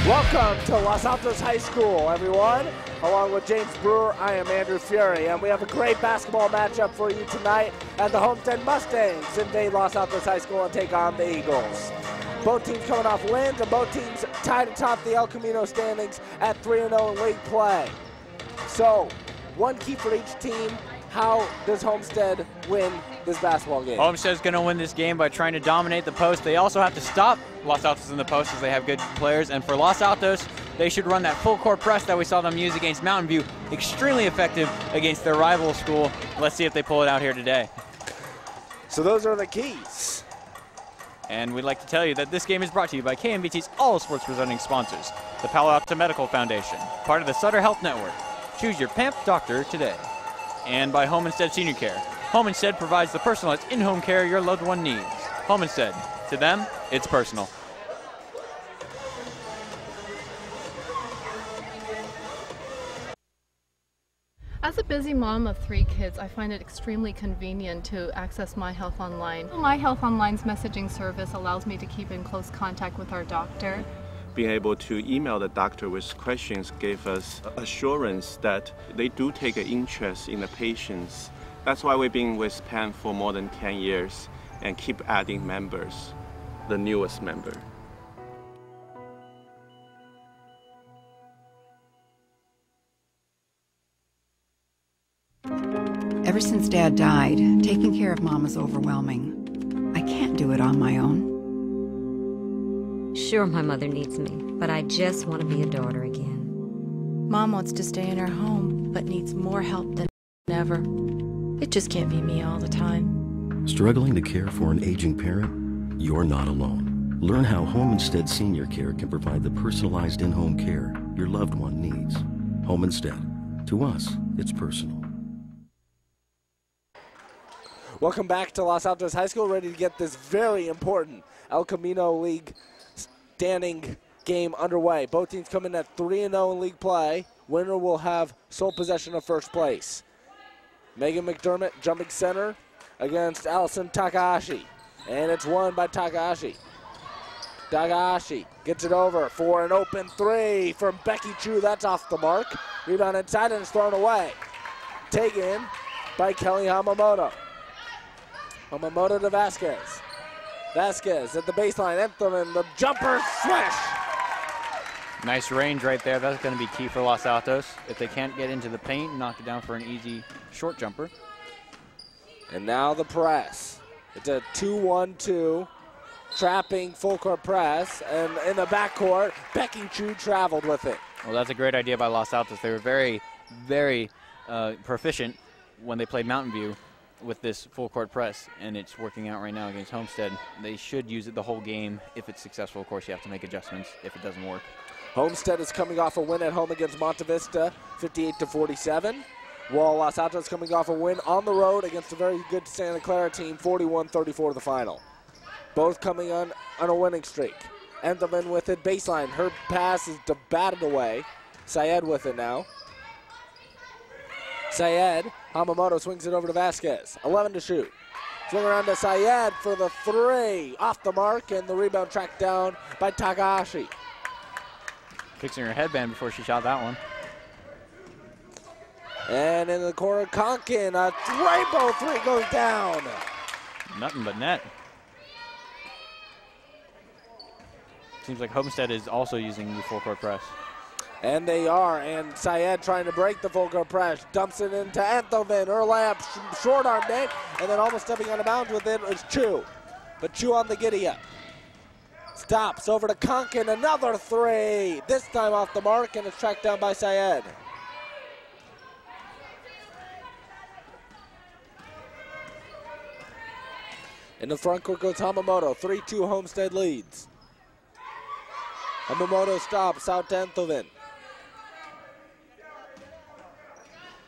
Welcome to Los Altos High School, everyone. Along with James Brewer, I am Andrew Fury, and we have a great basketball matchup for you tonight as the Homestead Mustangs invade Los Altos High School and take on the Eagles. Both teams coming off wins, and both teams tied atop the El Camino standings at 3-0 in league play. So, one key for each team. How does Homestead win this basketball game? Homestead's going to win this game by trying to dominate the post. They also have to stop Los Altos in the post as they have good players. And for Los Altos, they should run that full court press that we saw them use against Mountain View. Extremely effective against their rival school. Let's see if they pull it out here today. So those are the keys. And we'd like to tell you that this game is brought to you by KMVT's all sports presenting sponsors. The Palo Alto Medical Foundation, part of the Sutter Health Network. Choose your PAMP doctor today. And by Homestead Senior Care. Homestead provides the personalized in-home care your loved one needs. Homestead, to them, it's personal. As a busy mom of 3 kids, I find it extremely convenient to access My Health Online. My Health Online's messaging service allows me to keep in close contact with our doctor. Being able to email the doctor with questions gave us assurance that they do take an interest in the patients. That's why we've been with PAN for more than 10 years and keep adding members, the newest member. Ever since Dad died, taking care of Mom is overwhelming. I can't do it on my own. Sure, my mother needs me, but I just want to be a daughter again. Mom wants to stay in her home, but needs more help than ever. It just can't be me all the time. Struggling to care for an aging parent? You're not alone. Learn how Homestead Senior Care can provide the personalized in-home care your loved one needs. Homestead. To us, it's personal. Welcome back to Los Altos High School, ready to get this very important El Camino League standing game underway. Both teams come in at 3-0 in league play. Winner will have sole possession of first place. Megan McDermott jumping center against Allison Takahashi. And it's won by Takahashi. Takahashi gets it over for an open 3 from Becky Chu. That's off the mark. Rebound inside and it's thrown away. Taken by Kelly Hamamoto. Hamamoto to Vasquez. Vasquez at the baseline, Anthem, and the jumper swish. Nice range right there. That's going to be key for Los Altos. If they can't get into the paint, knock it down for an easy short jumper. And now the press. It's a 2-1-2, trapping full court press, and in the backcourt, Becky Chu traveled with it. Well, that's a great idea by Los Altos. They were very, very proficient when they played Mountain View with this full court press, and it's working out right now against Homestead. They should use it the whole game. If it's successful, of course, you have to make adjustments if it doesn't work. Homestead is coming off a win at home against Monte Vista, 58-47. While Los Altos coming off a win on the road against a very good Santa Clara team, 41-34 the final. Both coming on a winning streak. Enthelman with it, baseline. Her pass is batted away. Syed with it now. Syed, Hamamoto swings it over to Vasquez. 11 to shoot. Swing around to Syed for the 3. Off the mark, and the rebound tracked down by Takahashi. Fixing her headband before she shot that one. And in the corner, Conkin, a rainbow 3 goes down. Nothing but net. Seems like Homestead is also using the full court press. And they are, and Syed trying to break the full court press, dumps it into Anthelman, her layup, short arm Nate, and then almost stepping out of bounds with it is Chu. But Chu on the giddy up. Stops over to Conkin, another 3. This time off the mark, and it's tracked down by Syed. In the front court goes Hamamoto, 3-2 Homestead leads. Hamamoto stops out to Enthelman.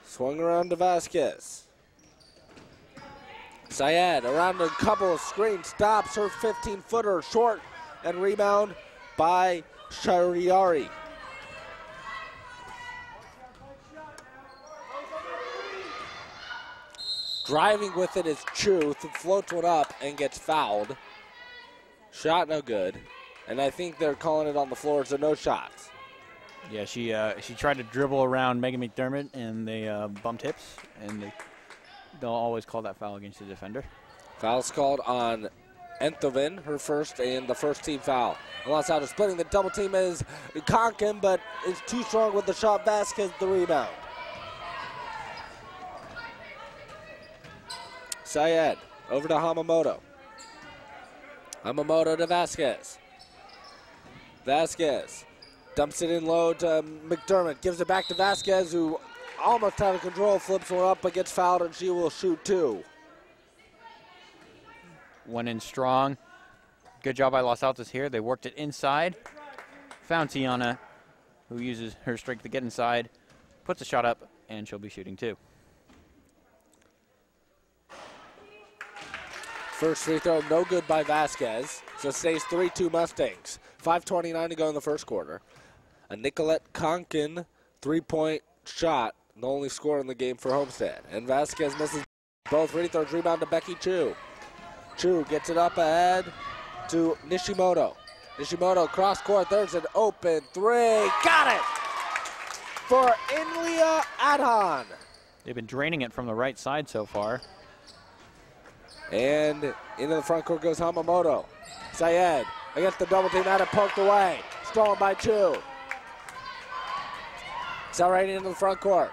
Swung around to Vasquez. Syed around a couple of screens, stops her 15-footer short, and rebound by Shariari. Driving with it is Chu, floats one up and gets fouled. Shot no good. And I think they're calling it on the floor, so no shots. Yeah, she tried to dribble around Megan McDermott, and they bumped hips, and they'll always call that foul against the defender. Foul's called on Enthoven, her first and the first team foul. Los Altos splitting the double team is Conkin, but is too strong with the shot. Vasquez the rebound. Syed over to Hamamoto. Hamamoto to Vasquez. Vasquez dumps it in low to McDermott. Gives it back to Vasquez, who almost out of control, flips one up, but gets fouled, and she will shoot two. Went in strong. Good job by Los Altos here. They worked it inside. Found Tiana, who uses her strength to get inside, puts a shot up, and she'll be shooting two. First free throw, no good by Vasquez. So it stays 3-2 Mustangs. 5:29 to go in the first quarter. A Nicolette Conkin three-point shot, the only score in the game for Homestead. And Vasquez misses both free throws. Rebound to Becky Chu. Chu gets it up ahead to Nishimoto. Nishimoto cross court, there's an open three. Got it for Inlia Adhan. They've been draining it from the right side so far. And into the front court goes Hamamoto. Syed against the double team, had it poked away. Stolen by Chu. Accelerating into the front court.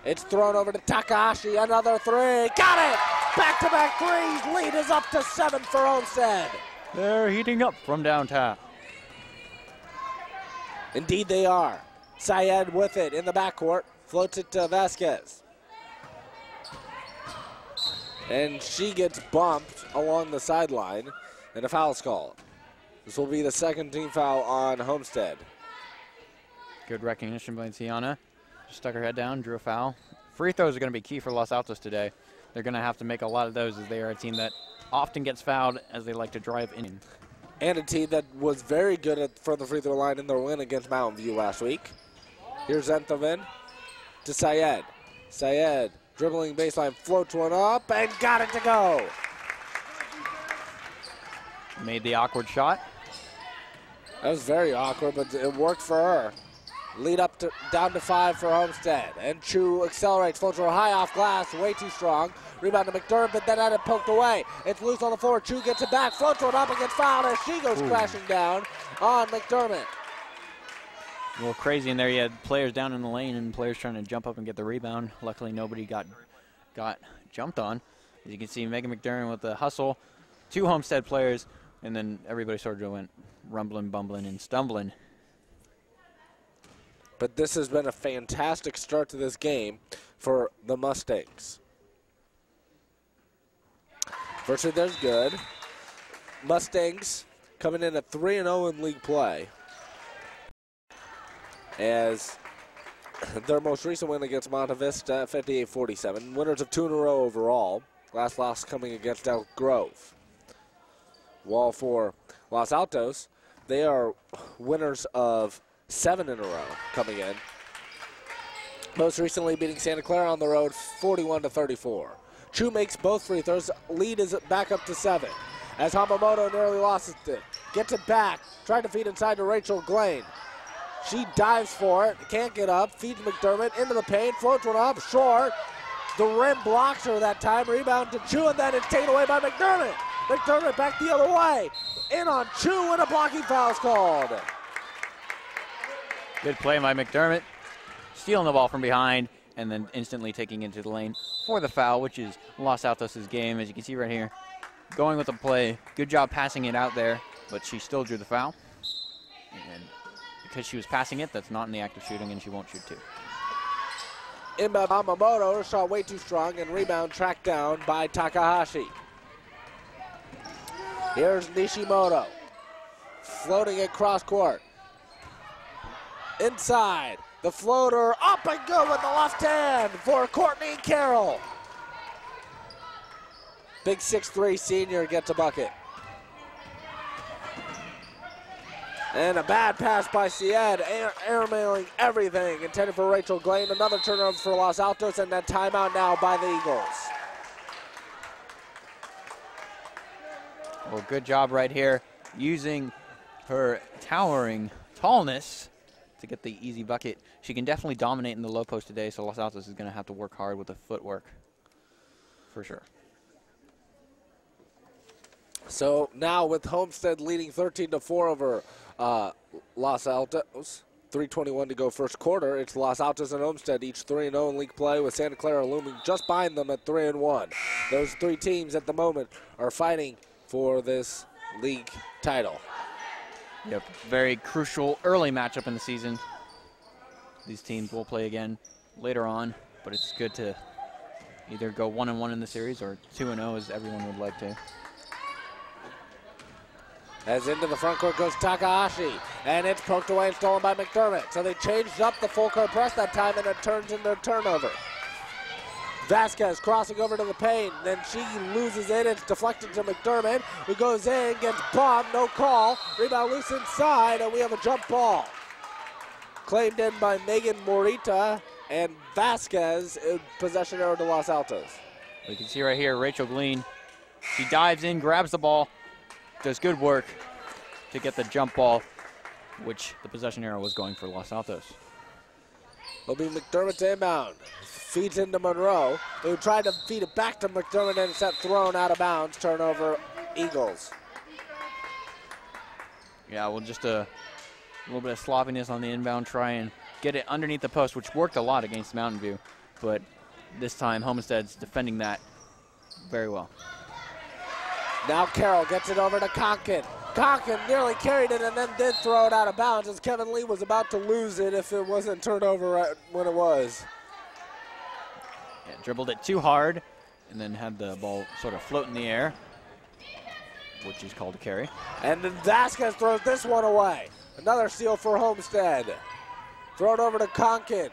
It's thrown over to Takahashi, another three. Got it! Back-to-back threes. Lead is up to 7 for Homestead. They're heating up from downtown. Indeed they are. Syed with it in the backcourt. Floats it to Vasquez. And she gets bumped along the sideline, and a foul's called. This will be the second team foul on Homestead. Good recognition by Tiana. Just stuck her head down, drew a foul. Free throws are going to be key for Los Altos today. They're going to have to make a lot of those, as they are a team that often gets fouled as they like to drive in. And a team that was very good from the free throw line in their win against Mountain View last week. Here's Enthoven to Syed. Syed dribbling baseline, floats one up, and got it to go. Made the awkward shot. That was very awkward, but it worked for her. Lead up to down to 5 for Homestead. And Chu accelerates, floats her high off glass, way too strong. Rebound to McDermott, but then had it poked away. It's loose on the floor. Chu gets it back, floats one up and gets fouled as she goes crashing down on McDermott. A little crazy in there. You had players down in the lane and players trying to jump up and get the rebound. Luckily, nobody got jumped on. As you can see, Megan McDermott with the hustle. 2 Homestead players, and then everybody sort of went rumbling, bumbling, and stumbling. But this has been a fantastic start to this game for the Mustangs. First free throw's good. Mustangs coming in at 3-0 in league play, as their most recent win against Monte Vista, 58-47. Winners of 2 in a row overall. Last loss coming against Elk Grove. While for Los Altos, they are winners of 7 in a row coming in. Most recently beating Santa Clara on the road 41-34. Chu makes both free throws. Lead is back up to 7. As Hamamoto nearly lost it. Gets it back. Tried to feed inside to Rachel Glane. She dives for it. Can't get up. Feeds McDermott into the paint. Floats one up. Short. The rim blocks her that time. Rebound to Chu, and then it's taken away by McDermott. McDermott back the other way. In on Chu, and a blocking foul's called. Good play by McDermott. Stealing the ball from behind and then instantly taking into the lane for the foul, which is Los Altos' game, as you can see right here. Going with the play. Good job passing it out there, but she still drew the foul. And because she was passing it, that's not in the act of shooting, and she won't shoot 2. Inbound Hamamoto, her shot way too strong, and rebound tracked down by Takahashi. Here's Nishimoto, floating it cross court. Inside, the floater up and good with the left hand for Courtney Carroll. Big 6'3" senior gets a bucket. And a bad pass by Syed, airmailing everything, intended for Rachel Glane. Another turnover for Los Altos, and then timeout now by the Eagles. Well, good job right here, using her towering tallness to get the easy bucket. She can definitely dominate in the low post today, so Los Altos is going to have to work hard with the footwork for sure. So now with Homestead leading 13-4 over Los Altos, 3:21 to go first quarter. It's Los Altos and Homestead, each 3-0 in league play, with Santa Clara looming just behind them at 3-1. Those three teams at the moment are fighting for this league title. Yep, very crucial early matchup in the season. These teams will play again later on, but it's good to either go 1-1 in the series or 2-0 as everyone would like to. As into the front court goes Takahashi, and it's poked away and stolen by McDermott. So they changed up the full court press that time, and it turns into a turnover. Vasquez crossing over to the paint, then she loses it. It's deflected to McDermott, who goes in, gets bombed, no call. Rebound loose inside, and we have a jump ball. Claimed in by Megan Morita, and Vasquez, possession error to Los Altos. You can see right here, Rachel Glean. She dives in, grabs the ball, does good work to get the jump ball, which the possession arrow was going for Los Altos. It'll be McDermott's inbound. Feeds into Monroe, who tried to feed it back to McDermott, and it's thrown out of bounds. Turnover, Eagles. Yeah, well, just a little bit of sloppiness on the inbound, try and get it underneath the post, which worked a lot against Mountain View. But this time, Homestead's defending that very well. Now Carroll gets it over to Conkin. Conkin nearly carried it and then did throw it out of bounds as Kevin Lee was about to lose it if it wasn't turned over right when it was. Yeah, dribbled it too hard and then had the ball sort of float in the air, which is called a carry. And then Vasquez throws this one away. Another steal for Homestead. Thrown over to Conkin.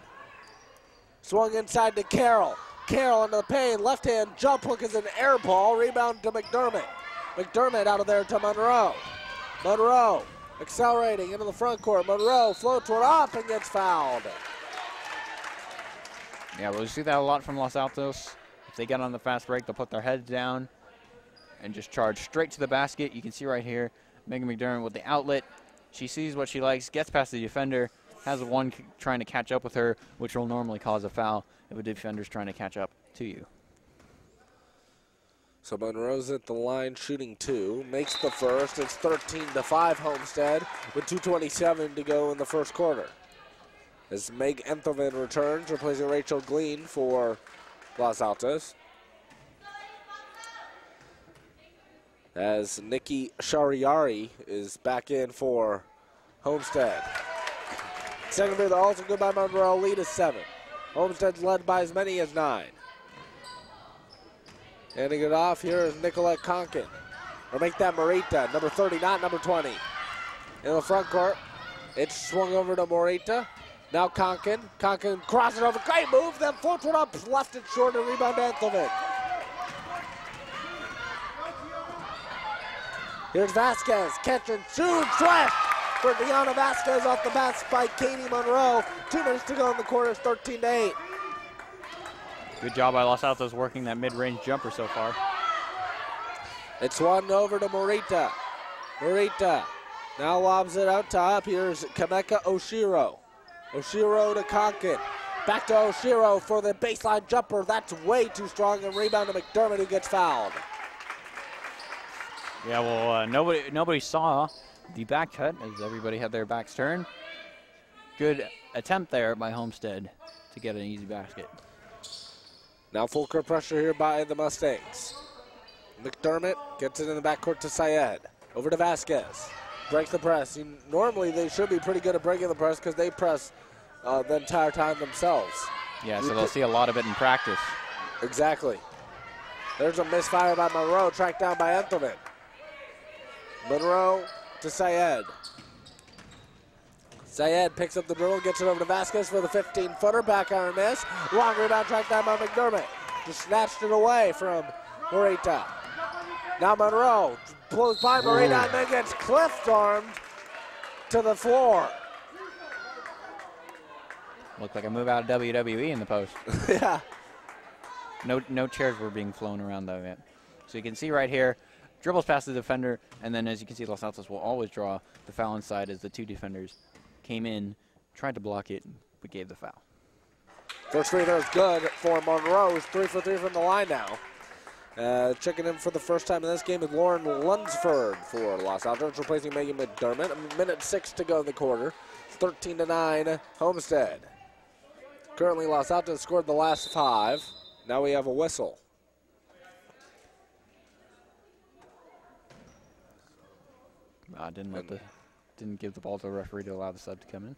Swung inside to Carroll. Carroll into the paint, left hand jump hook is an air ball, rebound to McDermott. McDermott out of there to Monroe. Monroe accelerating into the front court. Monroe floats one up and gets fouled. Yeah, we'll see that a lot from Los Altos. If they get on the fast break, they'll put their heads down and just charge straight to the basket. You can see right here, Megan McDermott with the outlet. She sees what she likes, gets past the defender, has one trying to catch up with her, which will normally cause a foul if a defender's trying to catch up to you. So Monroe's at the line shooting two, makes the first. It's 13-5 Homestead with 2:27 to go in the first quarter. As Meg Enthoven returns, replacing Rachel Glean for Los Altos. As Nikki Shariari is back in for Homestead. Second period also good by Monroe, lead is 7. Homestead's led by as many as 9. Handing it off, here is Nicolette Conkin. Or make that Morita, number 30, not number 20. In the front court, it's swung over to Morita. Now Conkin. Conkin crosses over, great move, then floats it up, left it short, and rebound to Enthoven. Here's Vasquez, catch and shoot, swift for Deanna Vasquez off the bat by Katie Monroe. 2 minutes to go in the quarter, it's 13-8. Good job by Los Altos working that mid-range jumper so far. It's swung over to Morita. Morita now lobs it out top. Here's Kameka Oshiro. Oshiro to Conkin. Back to Oshiro for the baseline jumper. That's way too strong, and rebound to McDermott, who gets fouled. Yeah, well, nobody saw the back cut as everybody had their backs turned. Good attempt there by Homestead to get an easy basket. Now full court pressure here by the Mustangs. McDermott gets it in the backcourt to Syed. Over to Vasquez. Breaks the press. Normally they should be pretty good at breaking the press because they press the entire time themselves. Yeah, so they'll see a lot of it in practice. Exactly. There's a misfire by Monroe, tracked down by Enthoven. Monroe to Syed. Syed picks up the dribble, gets it over to Vasquez for the 15-footer. Back iron miss. Long rebound tracked down by McDermott. Just snatched it away from Morita. Now Monroe blows by Morita and then gets cliff-armed to the floor. Looked like a move out of WWE in the post. Yeah. No chairs were being flown around though yet. So you can see right here, dribbles past the defender, and then as you can see, Los Altos will always draw the foul inside as the two defenders came in, tried to block it, but gave the foul. First free throw is good for Monroe, who's 3 for 3 from the line now. Checking in for the first time in this game is Lauren Lunsford for Los Altos, replacing Megan McDermott. 1:06 to go in the quarter. 13-9 Homestead. Currently, Los Altos scored the last 5. Now we have a whistle. Didn't give the ball to the referee to allow the sub to come in.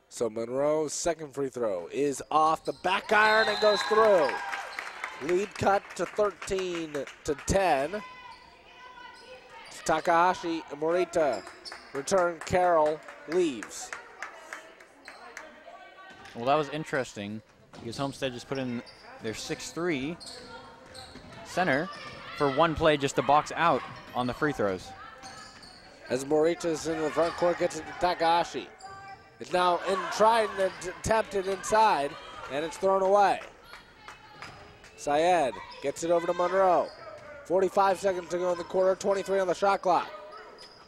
So Monroe's second free throw is off the back iron and goes through. Lead cut to 13-10. Takahashi and Morita return. Carroll leaves. Well, that was interesting because Homestead just put in their 6'3" center for one play just to box out on the free throws. As Morita's in the front court, gets it to Takahashi. It's now trying to attempt it inside, and it's thrown away. Syed gets it over to Monroe. 45 seconds to go in the quarter, 23 on the shot clock.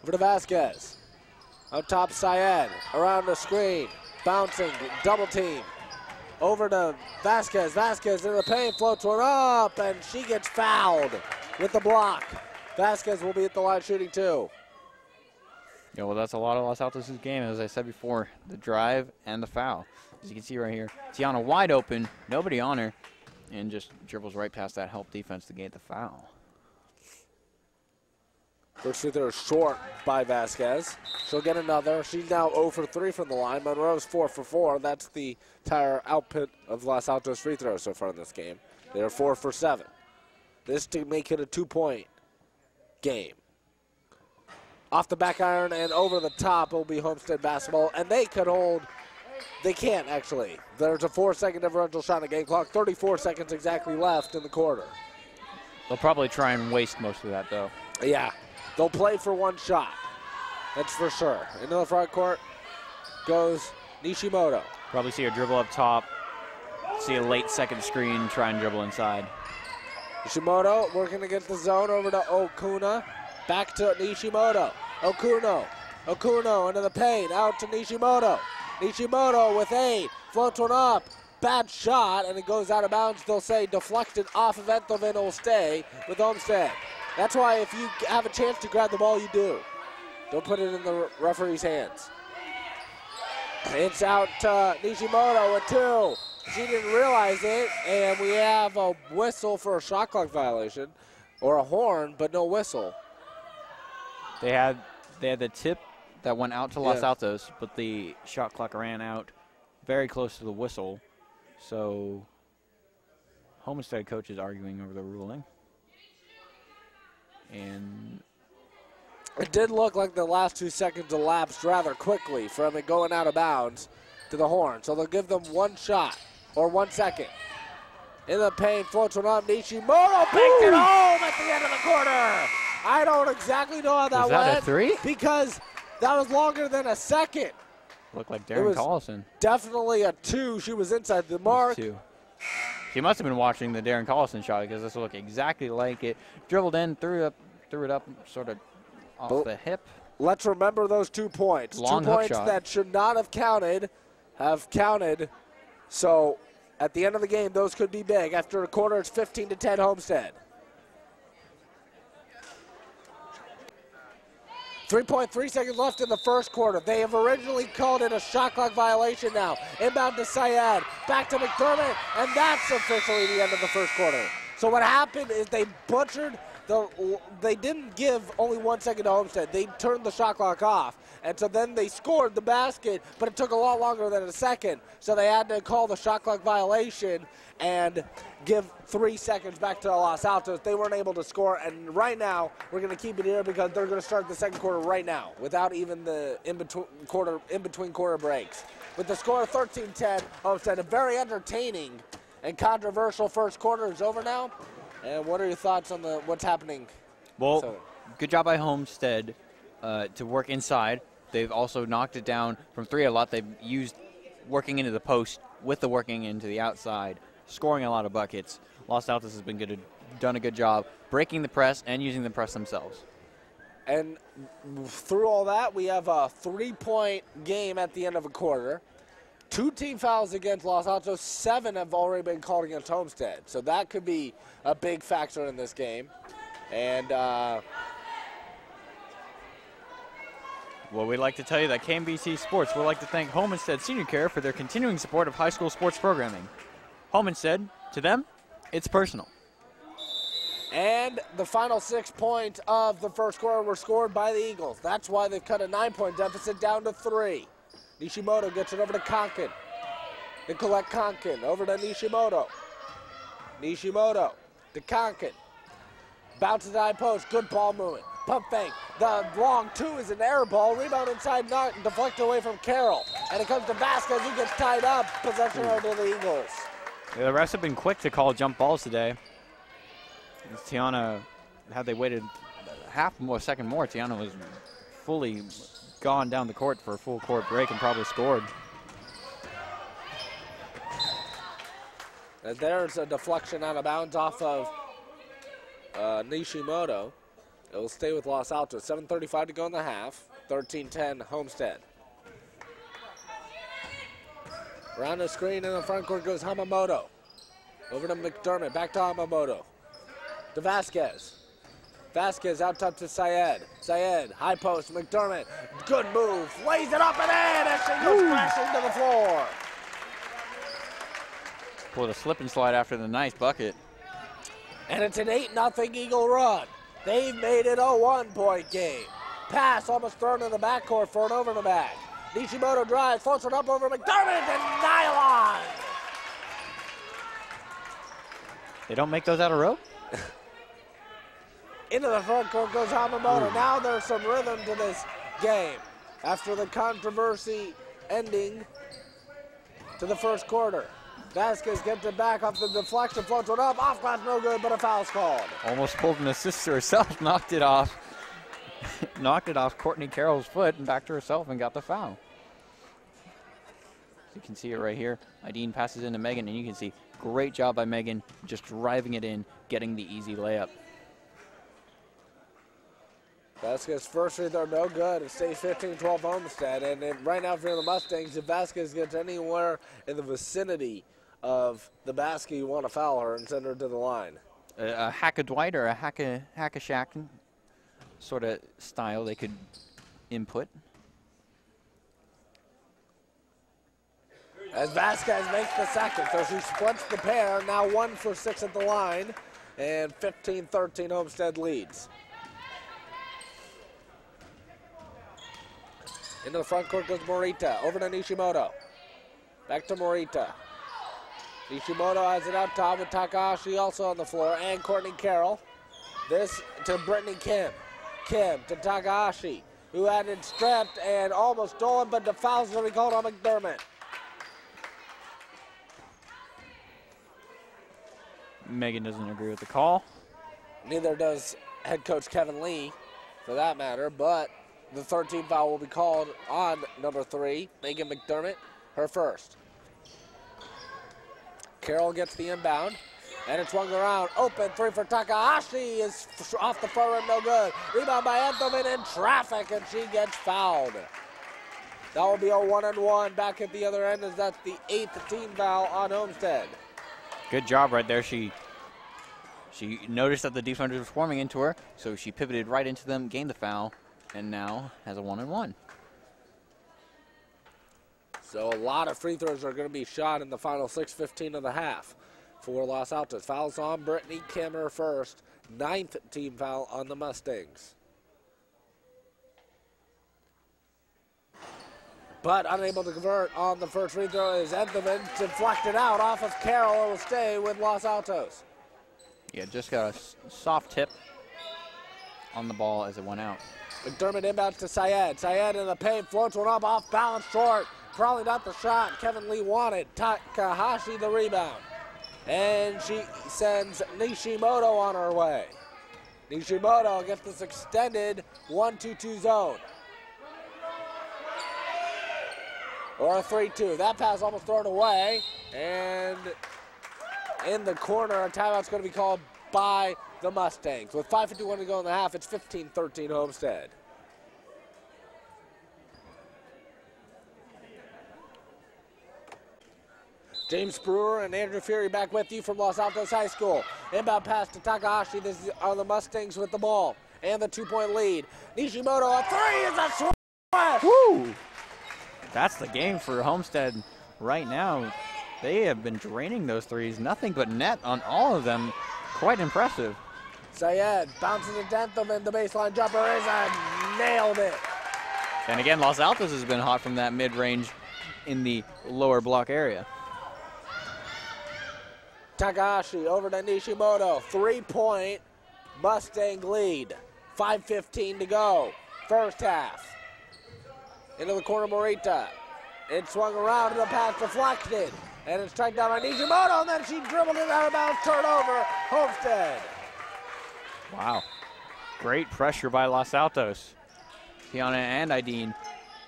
Over to Vasquez. Out top, Syed. Around the screen. Bouncing, double team. Over to Vasquez. Vasquez in the paint, floats one up, and she gets fouled with the block. Vasquez will be at the line shooting too. Yeah, well, that's a lot of Los Altos' game, as I said before, the drive and the foul. As you can see right here, Tiana wide open, nobody on her, and just dribbles right past that help defense to get the foul. First free throw is short by Vasquez. She'll get another. She's now 0 for 3 from the line. Monroe's 4 for 4. That's the entire output of Los Altos free throws so far in this game. They're 4 for 7. This to make it a 2-point game. Off the back iron and over the top will be Homestead basketball, and they could hold. They can't, actually. There's a 4-second differential shot on the game clock. 34 seconds exactly left in the quarter. They'll probably try and waste most of that, though. Yeah, they'll play for one shot. That's for sure. Into the front court goes Nishimoto. Probably see her dribble up top, see a late second screen, try and dribble inside. Nishimoto working against the zone over to Okuna. Back to Nishimoto. Okuno into the paint. Out to Nishimoto. Nishimoto with 8. Floats one up. Bad shot, and it goes out of bounds. They'll say deflected off of Enthelvin. Will stay with Homestead. That's why if you have a chance to grab the ball, you do. Don't put it in the referee's hands. It's out to Nishimoto with 2. She didn't realize it, and we have a whistle for a shot clock violation, or a horn, but no whistle. They had the tip that went out to Los Altos, but the shot clock ran out very close to the whistle. So Homestead coach is arguing over the ruling. And it did look like the last 2 seconds elapsed rather quickly from it going out of bounds to the horn. So they'll give them 1 shot or 1 second. In the paint, floats one up. Nishimoto picked it home at the end of the quarter. I don't exactly know how that went. Was that a 3? Because that was longer than a second. Looked like Darren Collison. Definitely a 2. She was inside the mark. 2. She must have been watching the Darren Collison shot because this looked exactly like it. Dribbled in, threw it up, sort of off the hip. Let's remember those 2 points. Long 2 points that should not have counted, So at the end of the game, those could be big. After a quarter, it's 15-10 Homestead. 3.3 seconds left in the first quarter. They have originally called it a shot clock violation now. Inbound to Syed, back to McDermott, and that's officially the end of the first quarter. So what happened is they butchered they didn't give only 1 second to Homestead. They turned the shot clock off. And so then they scored the basket, but it took a lot longer than a second. So they had to call the shot clock violation and give 3 seconds back to Los Altos. They weren't able to score, and right now we're going to keep it here because they're going to start the second quarter right now without even the in-between quarter breaks. With the score of 13-10, Homestead, a very entertaining and controversial first quarter is over now. And what are your thoughts on what's happening? Well, good job by Homestead to work inside. They've also knocked it down from 3 a lot. They've used working into the post with the working into the outside, scoring a lot of buckets. Los Altos has been done a good job breaking the press and using the press themselves. And through all that, we have a 3-point game at the end of a quarter. 2 team fouls against Los Altos. 7 have already been called against Homestead. So that could be a big factor in this game. And well, we'd like to tell you that KMVT Sports would like to thank Homestead Senior Care for their continuing support of high school sports programming. Homestead, to them, it's personal. And the final 6 points of the first quarter were scored by the Eagles. That's why they've cut a 9-point deficit down to 3. Nishimoto gets it over to Konkin. Nicolette Konkin over to Nishimoto. Nishimoto to Konkin. Bounces to high post. Good ball movement. Pump fake. The long 2 is an air ball. Rebound inside, not deflected away from Carroll. And it comes to Vasquez, who gets tied up. Possession over to the Eagles. Yeah, the refs have been quick to call jump balls today. Tiana, had they waited half more second more, Tiana was fully gone down the court for a full court break and probably scored. And there's a deflection out of bounds off of Nishimoto. It will stay with Los Altos. 7:35 to go in the half. 13-10 Homestead. Around the screen in the front court goes Hamamoto. Over to McDermott. Back to Hamamoto. To Vasquez. Vasquez out top to Syed. Syed, high post, McDermott. Good move. Lays it up and in as she goes crashing to the floor. Pulled a slip and slide after the nice bucket. And it's an 8-0 Eagle run. They've made it a 1-point game. Pass almost thrown in the backcourt for an over the back. Nishimoto drives, floats it up over McDermott and nylon. They don't make those out of rope? Into the front court goes Hamamoto. Now there's some rhythm to this game. After the controversy ending to the first quarter. Vasquez gets it back off the deflection, floats it up, off glass, no good, but a foul's called. Almost pulled an assist to herself, knocked it off. Knocked it off Courtney Carroll's foot and back to herself and got the foul. You can see it right here. Ideen passes into Megan, and you can see great job by Megan just driving it in, getting the easy layup. Vasquez first free throw, no good. It stays 15-12 Homestead. And right now for the Mustangs, if Vasquez gets anywhere in the vicinity of the basket, you want to foul her and send her to the line. A hack-a-Dwight or a hack-a-Shack sort of style they could input. As Vasquez makes the second, so she splits the pair. Now 1 for 6 at the line, and 15-13 Homestead leads. Into the front court goes Morita. Over to Nishimoto. Back to Morita. Nishimoto has it out top with Takahashi also on the floor, and Courtney Carroll. This to Brittany Kim. Kim to Takahashi, who had it strapped and almost stolen, but the foul's going to be called on McDermott. Megan doesn't agree with the call. Neither does head coach Kevin Lee, for that matter, but the 13th foul will be called on number 3, Megan McDermott, her first. Carroll gets the inbound, and it's swung around. Open 3 for Takahashi is off the front rim, no good. Rebound by Anthoven in traffic, and she gets fouled. That will be a 1-and-1 back at the other end, as that's the 8th team foul on Homestead. Good job right there. She noticed that the defenders were swarming into her, so she pivoted right into them, gained the foul, and now has a 1-and-1. So a lot of free throws are going to be shot in the final 6:15 of the half for Los Altos. Fouls on Brittany Kim, her first. 9th team foul on the Mustangs. But unable to convert on the first free throw is Enthoven, deflected out off of Carroll. It will stay with Los Altos. Yeah, just got a soft tip on the ball as it went out. McDermott inbounds to Syed. Syed in the paint, floats one up, off balance, short. Probably not the shot Kevin Lee wanted. Takahashi the rebound. And she sends Nishimoto on her way. Nishimoto gets this extended 1-2-2 zone. or a 3-2. That pass almost thrown away, and in the corner, a timeout's going to be called by the Mustangs. With 5:51 to go in the half, it's 15-13 Homestead. James Brewer and Andrew Fury back with you from Los Altos High School. Inbound pass to Takahashi. This are the Mustangs with the ball and the 2-point lead. Nishimoto, a three is a smash! Woo! That's the game for Homestead right now. They have been draining those threes. Nothing but net on all of them. Quite impressive. Sayed bounces a tenth of it. The baseline jumper is nailed it. And again, Los Altos has been hot from that mid-range in the lower block area. Takahashi over to Nishimoto. 3-point Mustang lead. 5:15 to go. First half. Into the corner, Morita. It swung around and the pass deflected. And it's tracked down by Nishimoto, and then she dribbled it out of bounds. Turnover, Homestead. Wow. Great pressure by Los Altos. Tiana and Ideen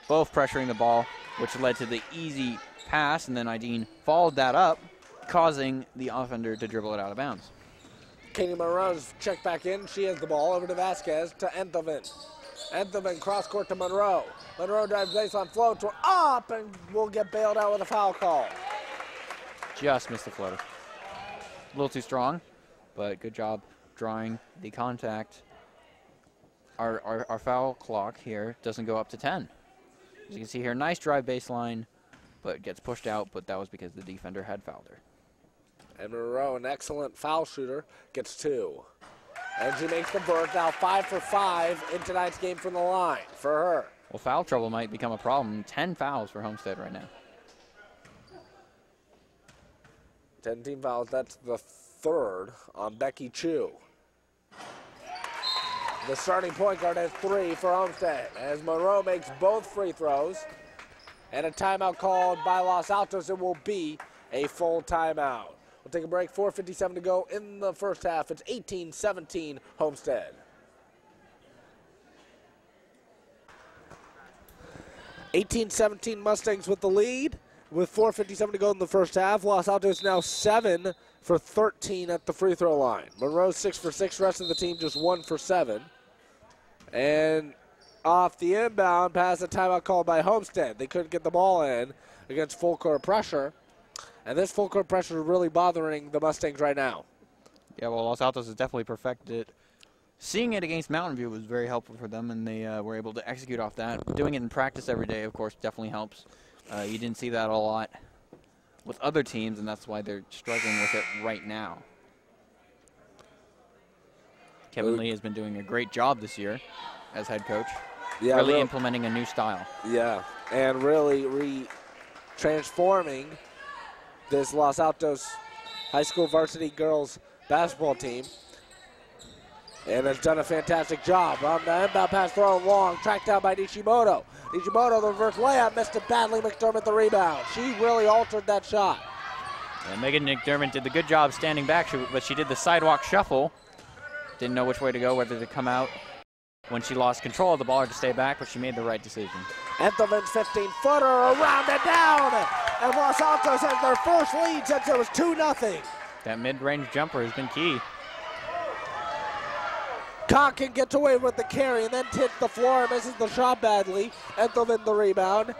both pressuring the ball, which led to the easy pass, and then Ideen followed that up, causing the offender to dribble it out of bounds. Katie Monroe's checked back in. She has the ball over to Vasquez to Enthoven. Enthoven cross court to Monroe. Monroe drives baseline, floats up, and will get bailed out with a foul call. Just missed the floater. A little too strong, but good job drawing the contact. Our foul clock here doesn't go up to 10. As you can see here, nice drive baseline, but gets pushed out, but that was because the defender had fouled her. And Monroe, an excellent foul shooter, gets 2. And she makes the birth, now 5 for 5 in tonight's game from the line for her. Well, foul trouble might become a problem. 10 fouls for Homestead right now. 10 team fouls, that's the third on Becky Chu. The starting point guard has 3 for Homestead as Monroe makes both free throws. And a timeout called by Los Altos. It will be a full timeout. We'll take a break, 4:57 to go in the first half. It's 18-17 Homestead. 18-17 Mustangs with the lead. With 4:57 to go in the first half, Los Altos now 7 for 13 at the free throw line. Monroe 6 for 6, rest of the team just 1 for 7. And off the inbound pass, a timeout called by Homestead. They couldn't get the ball in against full court pressure. And this full court pressure is really bothering the Mustangs right now. Yeah, well, Los Altos has definitely perfected it. Seeing it against Mountain View was very helpful for them, and they were able to execute off that. Doing it in practice every day, of course, definitely helps. You didn't see that a lot with other teams, and that's why they're struggling with it right now. Kevin Lee has been doing a great job this year as head coach. Yeah, really implementing a new style. Yeah, and really transforming this Los Altos High School varsity girls basketball team. And has done a fantastic job. On the inbound pass thrown long, tracked down by Nishimoto. Nishimoto, the reverse layup, missed it badly. McDermott the rebound. She really altered that shot. And Megan McDermott did the good job standing back, but she did the sidewalk shuffle. Didn't know which way to go, whether to come out when she lost control of the ball or to stay back, but she made the right decision. Enthoven's 15-footer around and down. And Los Altos has their first lead since it was 2-0. That mid-range jumper has been key. Conkin gets away with the carry and then hits the floor and misses the shot badly. Enthoven the rebound.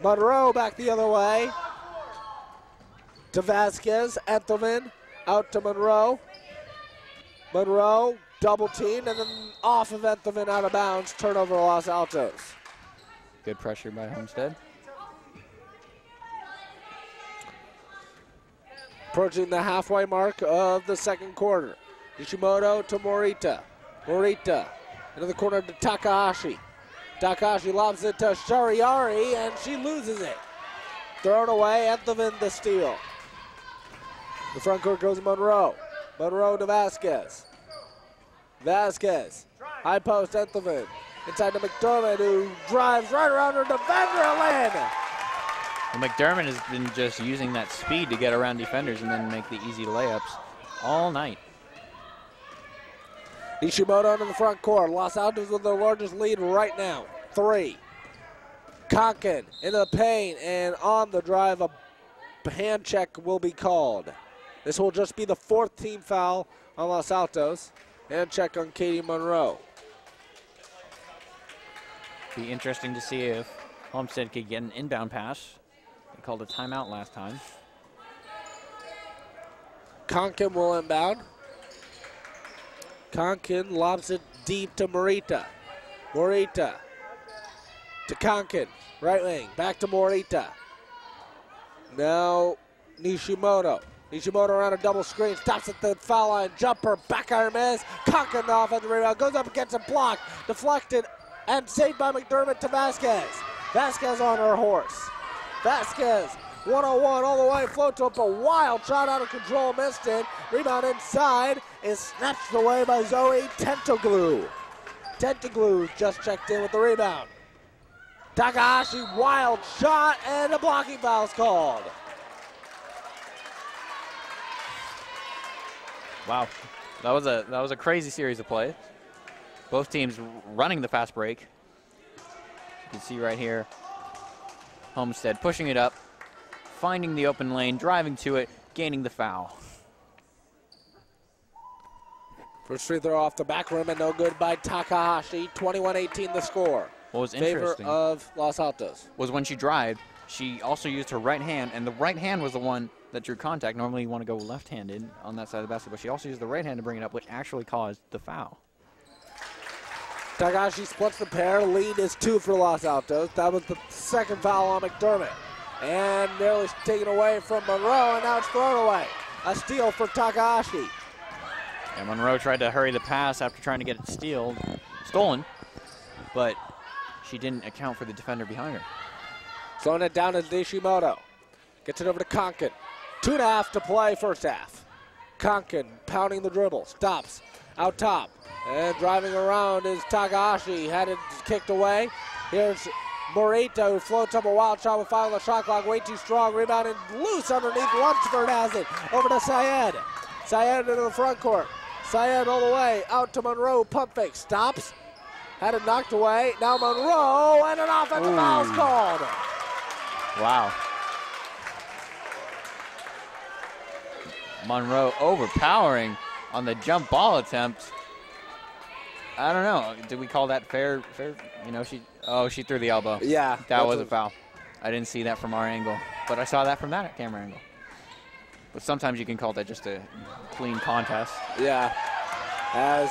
Monroe back the other way to Vasquez. Enthoven out to Monroe. Monroe double teamed and then off of Enthoven out of bounds. Turnover Los Altos. Good pressure by Homestead. Approaching the halfway mark of the second quarter. Nishimoto to Morita. Morita into the corner to Takahashi. Takahashi lobs it to Shariari, and she loses it. Thrown away, Enthoven the steal. The front court goes to Monroe. Monroe to Vasquez. Vasquez, high post, Enthoven. Inside to McDermott, who drives right around her defender, and Well, McDermott has been just using that speed to get around defenders and then make the easy layups all night. Nishimoto into the front court. Los Altos with the largest lead right now, 3. Konkin into the paint, and on the drive, a hand check will be called. This will just be the 4th team foul on Los Altos. Hand check on Katie Monroe. Be interesting to see if Homestead could get an inbound pass. They called a timeout last time. Konkin will inbound. Konkin lobs it deep to Morita. Morita to Konkin, right wing, back to Morita. Now Nishimoto. Nishimoto around a double screen, stops at the foul line, jumper, back iron miss. Konkin the offensive rebound, goes up against a block, deflected, and saved by McDermott to Vasquez. Vasquez on her horse. Vasquez, 101 all the way, floats up a wild shot out of control, missed it. Rebound inside is snatched away by Zoe Tentoglu. Tentoglu just checked in with the rebound. Takahashi, wild shot, and a blocking foul's called. Wow, that was a crazy series of plays. Both teams running the fast break. You can see right here, Homestead pushing it up, finding the open lane, driving to it, gaining the foul. First free throw off the back rim and no good by Takahashi. 21-18 the score. What was Favor interesting of Los Altos was when she drived, she also used her right hand, and the right hand was the one that drew contact. Normally you want to go left-handed on that side of the basket, but she also used the right hand to bring it up, which actually caused the foul. Takahashi splits the pair. Lead is 2 for Los Altos. That was the 2nd foul on McDermott. And nearly taken away from Monroe, and now it's thrown away. A steal for Takahashi. And Monroe tried to hurry the pass after trying to get it stolen, but she didn't account for the defender behind her. Slowing it down is Nishimoto. Gets it over to Konkin. 2.5 to play first half. Konkin pounding the dribble. Stops out top. And driving around is Takahashi. Had it kicked away. Here's Morita, who floats up a wild shot with 5 on the shot clock. Way too strong. Rebounded loose underneath. Lunsford has it. Over to Syed. Syed into the front court. Syed all the way out to Monroe. Pump fake. Stops. Had it knocked away. Now Monroe, and an offensive foul's called. Wow. Monroe overpowering on the jump ball attempt. I don't know. Did we call that fair? You know, she threw the elbow. Yeah. That was a foul. I didn't see that from our angle, but I saw that from that camera angle. But sometimes you can call that just a clean contest. Yeah. As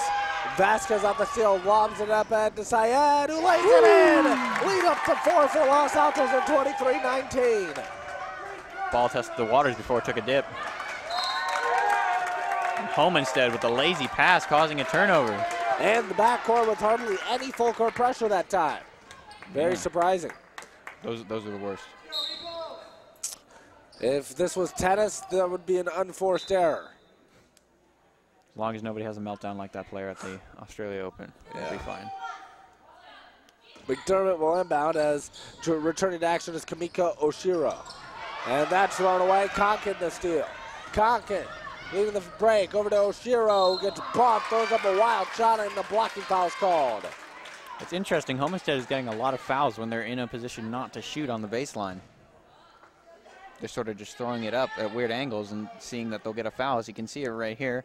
Vasquez on the steal, lobs it up at Syed, who lays it in. Lead up to 4 for Los Altos at 23-19. Ball tested the waters before it took a dip. Homestead with a lazy pass causing a turnover. And the backcourt with hardly any full court pressure that time. Very surprising. Those are the worst. If this was tennis, that would be an unforced error. As long as nobody has a meltdown like that player at the Australia Open, it'll be fine. McDermott will inbound as returning to action is Kamiko Oshiro. And that's thrown away. Konkin the steal. Konkin leaving the break over to Oshiro, gets bumped, throws up a wild shot, and the blocking foul is called. It's interesting. Homestead is getting a lot of fouls when they're in a position not to shoot on the baseline. They're sort of just throwing it up at weird angles and seeing that they'll get a foul. As you can see it right here.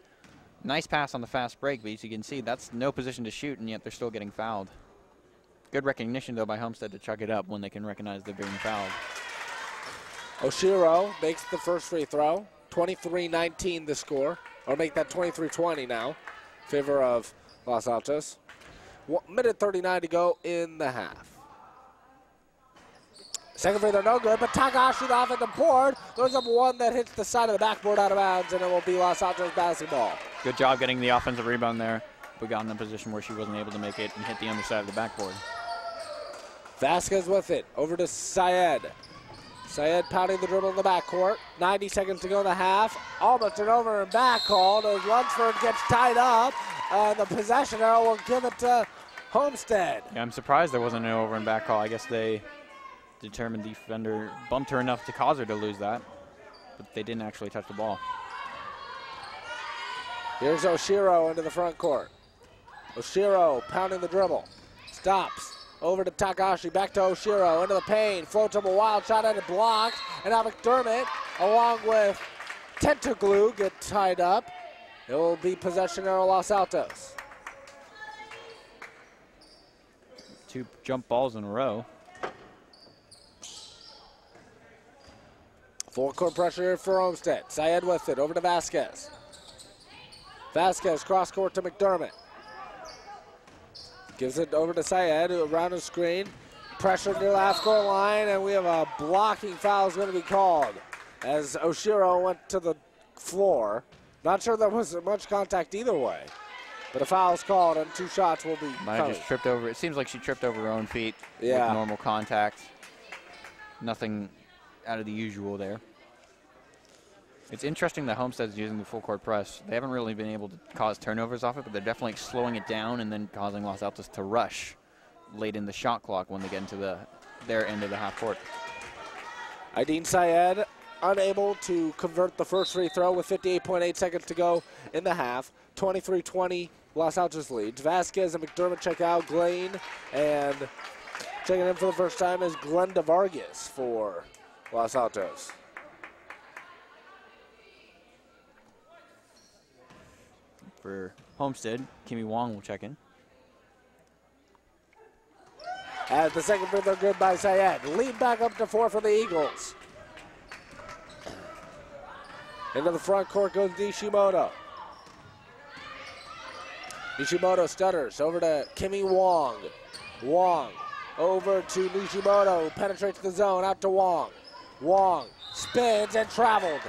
Nice pass on the fast break, but as you can see, that's no position to shoot, and yet they're still getting fouled. Good recognition, though, by Homestead to chuck it up when they can recognize they're being fouled. Oshiro makes the first free throw. 23-19 the score. Or make that 23-20 now. In favor of Los Altos. 1:39 to go in the half. Second free throw, no good, but Takahashi off at the board. Throws up one that hits the side of the backboard out of bounds, and it will be Los Altos basketball. Good job getting the offensive rebound there. We got in a position where she wasn't able to make it and hit the underside of the backboard. Vasquez with it, over to Syed. Syed pounding the dribble in the backcourt. 90 seconds to go in the half. Almost an over and back call as Lunsford gets tied up. And the possession arrow will give it to Homestead. Yeah, I'm surprised there wasn't an over and back call. I guess they determined the defender bumped her enough to cause her to lose that. But they didn't actually touch the ball. Here's Oshiro into the front court. Oshiro pounding the dribble. Stops. Over to Takahashi, back to Oshiro, into the paint, floats him a wild shot and it blocked. And now McDermott, along with Tentaglu, get tied up. It will be possession of Los Altos. 2 jump balls in a row. Full court pressure for Homestead. Syed with it, over to Vasquez. Vasquez cross court to McDermott. Gives it over to Syed around the screen. Pressure near the half court line, and we have a blocking foul is going to be called as Oshiro went to the floor. Not sure there was much contact either way, but a foul is called and 2 shots will be Might have just tripped over. It seems like she tripped over her own feet with normal contact. Nothing out of the usual there. It's interesting that Homestead's using the full court press. They haven't really been able to cause turnovers off it, but they're definitely slowing it down and then causing Los Altos to rush late in the shot clock when they get into their end of the half court. Aideen Syed unable to convert the first free throw with 58.8 seconds to go in the half. 23-20 Los Altos leads. Vasquez and McDermott check out. Glane and checking in for the first time is Glenda Vargas for Los Altos. For Homestead, Kimmy Wong will check in. As the second free throw good by Syed. Lead back up to 4 for the Eagles. Into the front court goes Nishimoto. Nishimoto stutters over to Kimmy Wong. Wong over to Nishimoto. Penetrates the zone out to Wong. Wong spins and traveled.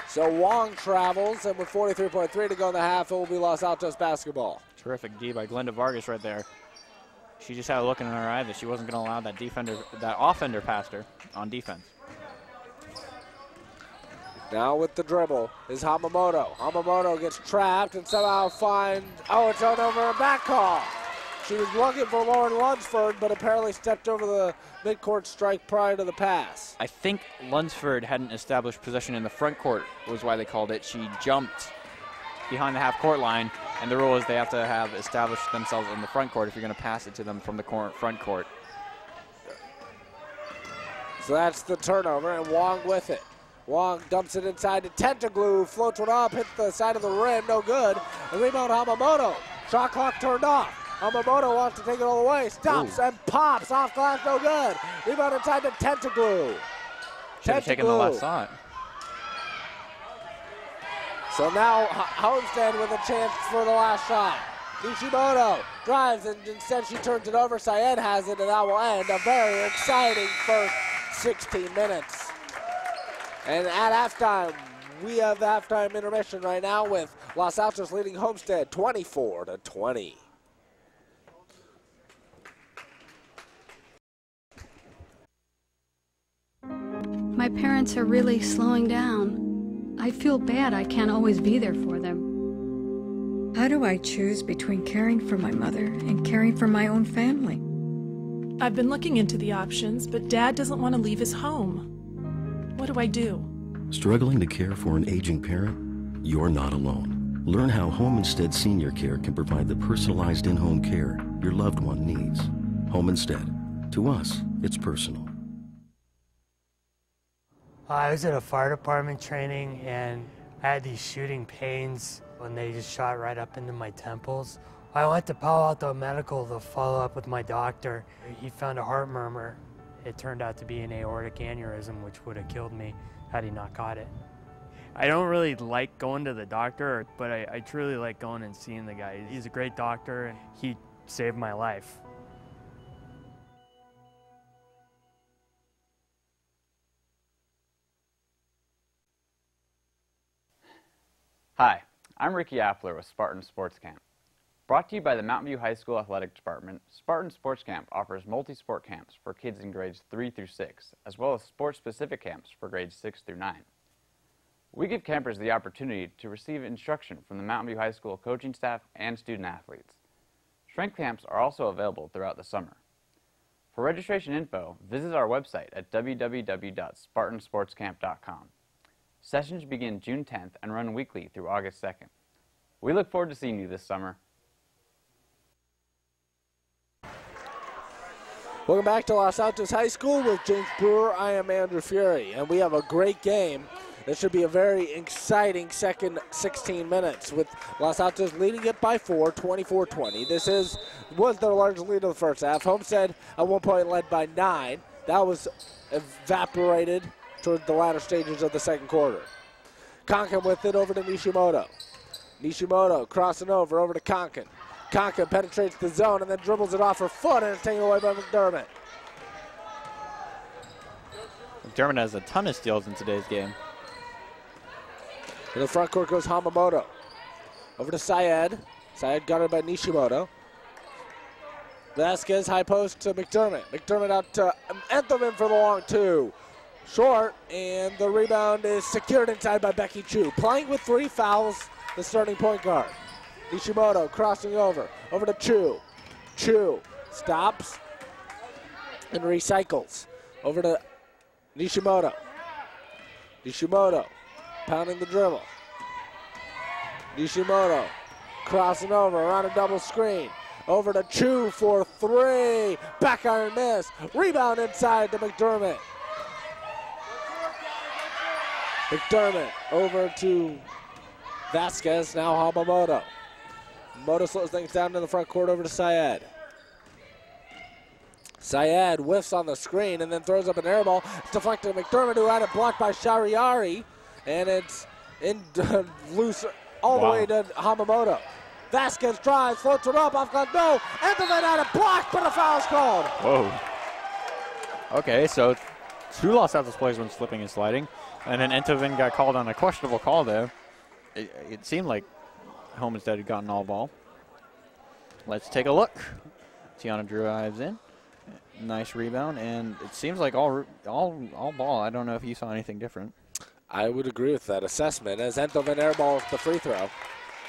So Wong travels, and with 43.3 to go in the half, it will be Los Altos basketball. Terrific D by Glenda Vargas right there. She just had a look in her eye that she wasn't going to allow that offender past her on defense. Now with the dribble is Hamamoto. Hamamoto gets trapped and somehow finds, it's turned over a back call. She was looking for Lauren Lunsford, but apparently stepped over the midcourt strike prior to the pass. I think Lunsford hadn't established possession in the front court was why they called it. She jumped behind the half court line, and the rule is they have to have established themselves in the front court if you're going to pass it to them from the front court. So that's the turnover, and Wong with it. Wong dumps it inside to Tentaglu, floats one up, hit the side of the rim, no good. A rebound Hamamoto. Shot clock turned off. Hamamoto wants to take it all the way, stops and pops off glass, no good. Rebound inside to Tentaglu. Should have taken the last shot. So now Homestead with a chance for the last shot. Nishimoto drives and instead she turns it over. Syed has it, and that will end a very exciting first 16 minutes. And at halftime, we have the halftime intermission right now with Los Altos leading Homestead 24-20. My parents are really slowing down. I feel bad I can't always be there for them. How do I choose between caring for my mother and caring for my own family? I've been looking into the options, but Dad doesn't want to leave his home. What do I do? Struggling to care for an aging parent? You're not alone. Learn how Homestead Senior Care can provide the personalized in-home care your loved one needs. Homestead. To us, it's personal. I was at a fire department training, and I had these shooting pains when they just shot right up into my temples. I went to Palo Alto Medical to follow up with my doctor. He found a heart murmur. It turned out to be an aortic aneurysm, which would have killed me had he not caught it. I don't really like going to the doctor, but I truly like going and seeing the guy. He's a great doctor, and he saved my life. Hi, I'm Ricky Appler with Spartan Sports Camp. Brought to you by the Mountain View High School Athletic Department, Spartan Sports Camp offers multi-sport camps for kids in grades 3 through 6, as well as sport-specific camps for grades 6 through 9. We give campers the opportunity to receive instruction from the Mountain View High School coaching staff and student athletes. Strength camps are also available throughout the summer. For registration info, visit our website at www.spartansportscamp.com. Sessions begin June 10th and run weekly through August 2nd. We look forward to seeing you this summer. Welcome back to Los Altos High School with James Brewer. I am Andrew Fury, and we have a great game. This should be a very exciting second 16 minutes with Los Altos leading it by 4, 24-20. This was their largest lead of the first half. Homestead at one point led by 9. That was evaporated toward the latter stages of the second quarter. Konkin with it over to Nishimoto. Nishimoto crossing over to Konkin. Konkin penetrates the zone and then dribbles it off her foot, and it's taken away by McDermott. McDermott has a ton of steals in today's game. In the front court goes Hamamoto. Over to Syed. Syed guarded by Nishimoto. Vasquez high post to McDermott. McDermott out to Enthelman for the long 2. Short, and the rebound is secured inside by Becky Chu. Playing with 3 fouls, the starting point guard. Nishimoto crossing over to Chu. Chu stops and recycles. Over to Nishimoto. Nishimoto pounding the dribble. Nishimoto crossing over around a double screen. Over to Chu for 3. Back iron miss. Rebound inside to McDermott. McDermott over to Vasquez, now Hamamoto. Moto slows things down in the front court over to Syed. Syed whiffs on the screen and then throws up an air ball. It's deflected to McDermott, who had it blocked by Shariari, and it's in loose all the way to Hamamoto. Vasquez drives, floats it up, off glass, no. Enthelman had it blocked, but a foul's called. Whoa. Okay, so 2 Los Altos players went slipping and sliding, and then Enthelman got called on a questionable call there. It seemed like Homestead had gotten all ball. Let's take a look. Tiana drives in. Nice rebound, and it seems like all ball. I don't know if you saw anything different. I would agree with that assessment, as Enthelman airballs the free throw.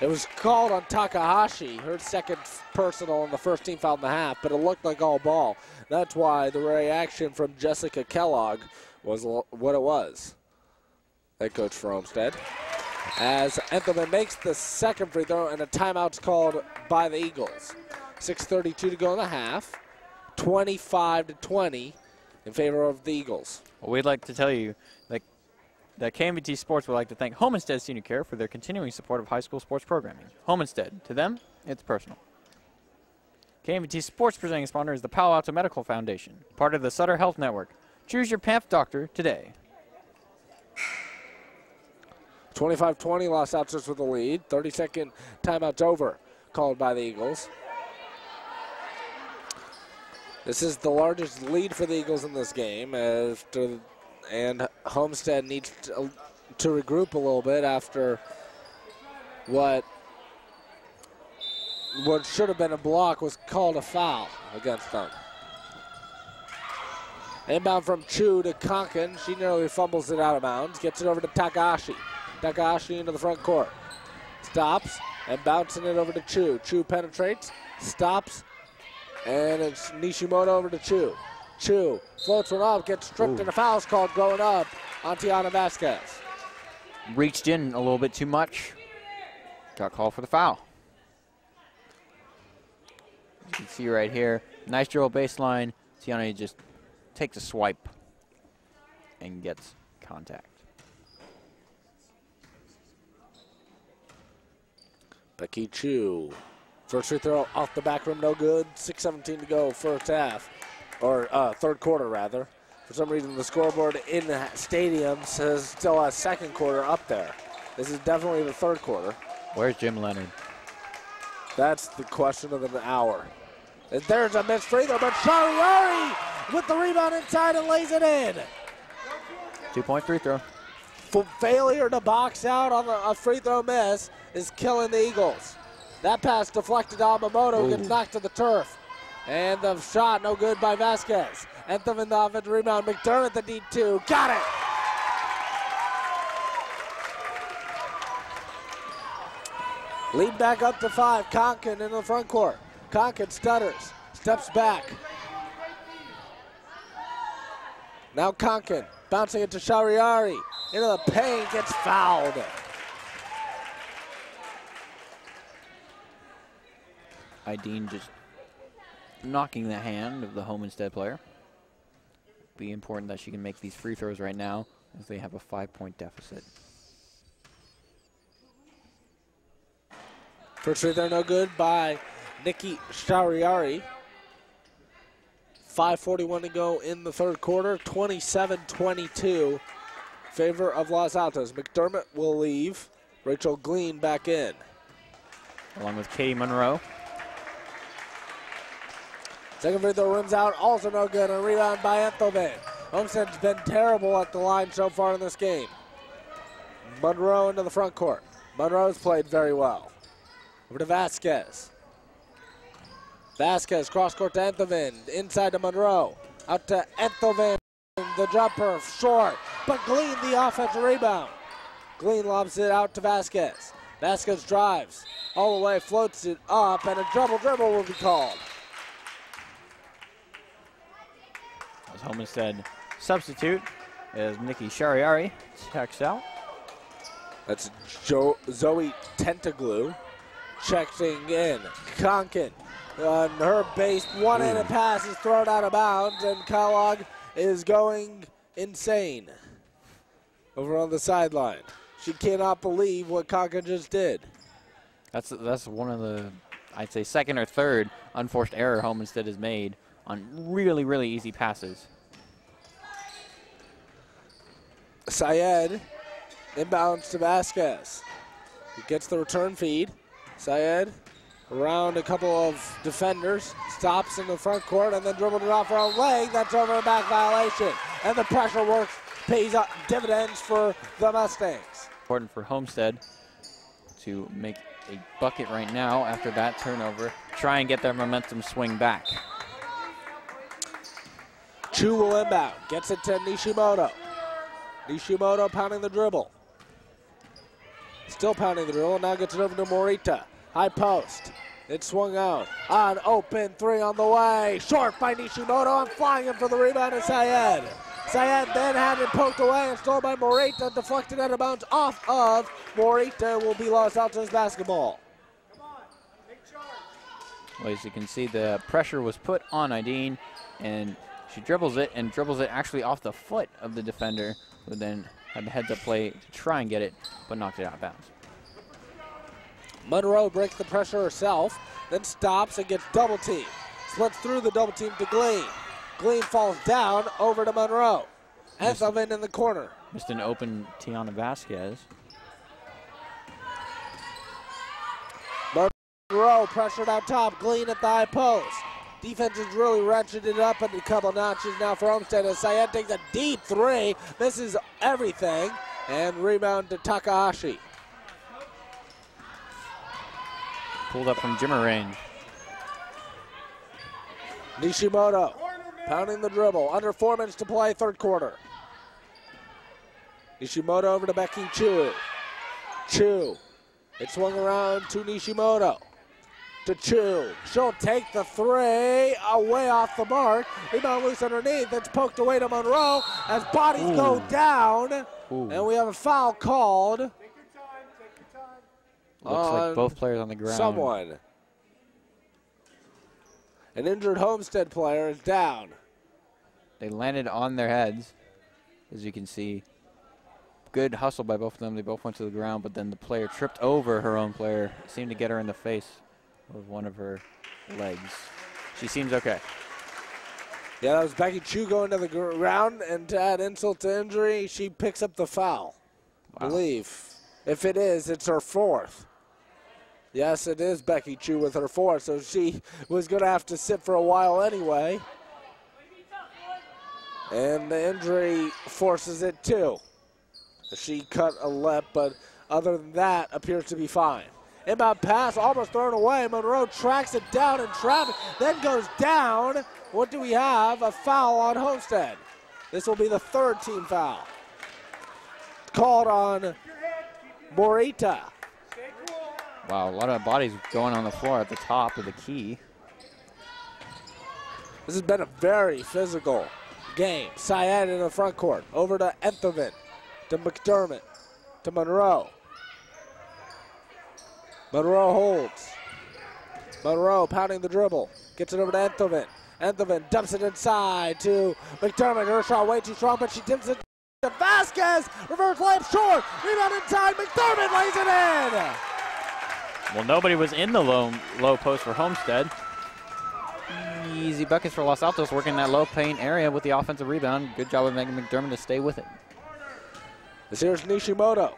It was called on Takahashi, her second personal and the first team foul in the half, but it looked like all ball. That's why the reaction from Jessica Kellogg was what it was. Head coach for Homestead. As Enthelman makes the second free throw and a timeout's called by the Eagles. 6:32 to go in the half. 25-20 in favor of the Eagles. Well, we'd like to tell you that KMVT Sports would like to thank Homestead Senior Care for their continuing support of high school sports programming. Homestead, to them, it's personal. KMVT Sports presenting sponsor is the Palo Alto Medical Foundation, part of the Sutter Health Network. Choose your PAMP doctor today. 25-20, Los Altos with the lead. 30-second timeout's over, called by the Eagles. This is the largest lead for the Eagles in this game, and Homestead needs to regroup a little bit after what should have been a block was called a foul against them. Inbound from Chu to Konkin. She nearly fumbles it out of bounds. Gets it over to Takahashi. Takahashi into the front court. Stops and bouncing it over to Chu. Chu penetrates, stops, and it's Nishimoto over to Chu. Chu floats one up, gets stripped, and a foul's called going up on Tiana Vasquez. Reached in a little bit too much. Got called for the foul. You can see right here, nice dribble baseline. Tiana just takes a swipe and gets contact. Becky Chu. First free throw off the back rim, no good. 6:17 to go first half, or third quarter rather. For some reason, the scoreboard in the stadium says still a second quarter up there. This is definitely the third quarter. Where's Jim Leonard? That's the question of the hour. And there's a missed free throw, but Shariari with the rebound inside and lays it in. 2-point free throw. Failure to box out on a free throw miss is killing the Eagles. That pass deflected to Hamamoto, gets knocked to the turf. And the shot no good by Vasquez. Enthelman the offensive rebound. McDermott the D2. Got it! Lead back up to 5. Konkin in the front court. Konkin stutters. Steps back. Now Konkin bouncing it to Shariari. Into the paint, gets fouled. Ideen just knocking the hand of the Homestead player. Be important that she can make these free throws right now as they have a 5-point deficit. First free throw no good by Nikki Shariari. 5:41 to go in the third quarter, 27-22. Favor of Los Altos. McDermott will leave. Rachel Glean back in. Along with Katie Monroe. Second free throw rims out, also no good. A rebound by Enthelman. Homestead's been terrible at the line so far in this game. Monroe into the front court. Monroe's played very well. Over to Vasquez. Vasquez cross court to Enthelman. Inside to Monroe. Out to Enthelman. The jumper short, but Glean the offensive rebound. Glean lobs it out to Vasquez. Vasquez drives all the way, floats it up, and a dribble will be called. As Homestead substitute as Nikki Shariari checks out. That's Zoe Tentaglu checking in. Konkin on her base, one-handed pass is thrown out of bounds, and Kellogg is going insane over on the sideline. She cannot believe what Konkin just did. That's one of the, I'd say, second or third unforced error Homestead has made on really, really easy passes. Syed inbounds to Vasquez. He gets the return feed. Syed around a couple of defenders, stops in the front court, and then dribbled it off her own leg. That's over a back violation. And the pressure works, pays up dividends for the Mustangs. Important for Homestead to make a bucket right now after that turnover. Try and get their momentum swing back. Chu will inbound, gets it to Nishimoto. Nishimoto pounding the dribble. Still pounding the dribble, now gets it over to Morita. High post. It swung out. An open three on the way. Short by Nishimoto, and flying in for the rebound is Syed. Syed then had it poked away and stolen by Morita, deflected out of bounds off of Morita. Will be Los Altos basketball. Well, as you can see, the pressure was put on Ideen, and she dribbles it actually off the foot of the defender, who then had the heads-up play to try and get it, but knocked it out of bounds. Monroe breaks the pressure herself, then stops and gets double teamed. Splits through the double team to Glean. Glean falls down over to Monroe. Enthelman in the corner. Missed an open Tiana Vasquez. Monroe pressured out top. Glean at the high post. Defense is really ratcheted it up a couple notches now for Homestead as Syed takes a deep three. Misses everything. And rebound to Takahashi. Pulled up from Jimmer range. Nishimoto pounding the dribble. Under 4 minutes to play, third quarter. Nishimoto over to Becky Chu. Chu. It swung around to Nishimoto. To Chu. She'll take the three. Away off the mark. Rebound loose underneath. It's poked away to Monroe as bodies go down. And we have a foul called. Looks like both players on the ground. Someone. An injured Homestead player is down. They landed on their heads, as you can see. Good hustle by both of them. They both went to the ground, but then the player tripped over her own player. It seemed to get her in the face with one of her legs. She seems okay. Yeah, that was Becky Chu going to the ground, and to add insult to injury, she picks up the foul. Wow. I believe. If it is, it's her fourth. Yes, it is Becky Chu with her fourth, so she was going to have to sit for a while anyway. And the injury forces it too. She cut a lip, but other than that, appears to be fine. Inbound pass, almost thrown away. Monroe tracks it down in traffic, then goes down. What do we have? A foul on Homestead. This will be the third team foul. Called on Morita. Wow, a lot of bodies going on the floor at the top of the key. This has been a very physical game. Syed in the front court. Over to Enthelman, to McDermott, to Monroe. Monroe holds. Monroe pounding the dribble. Gets it over to Enthoven. Enthoven dumps it inside to McDermott. Her shot way too strong, but she tips it to Vasquez. Reverse layup short. Rebound inside. McDermott lays it in. Well, nobody was in the low post for Homestead. Easy buckets for Los Altos, working that low paint area with the offensive rebound. Good job of Megan McDermott to stay with it. This here's Nishimoto.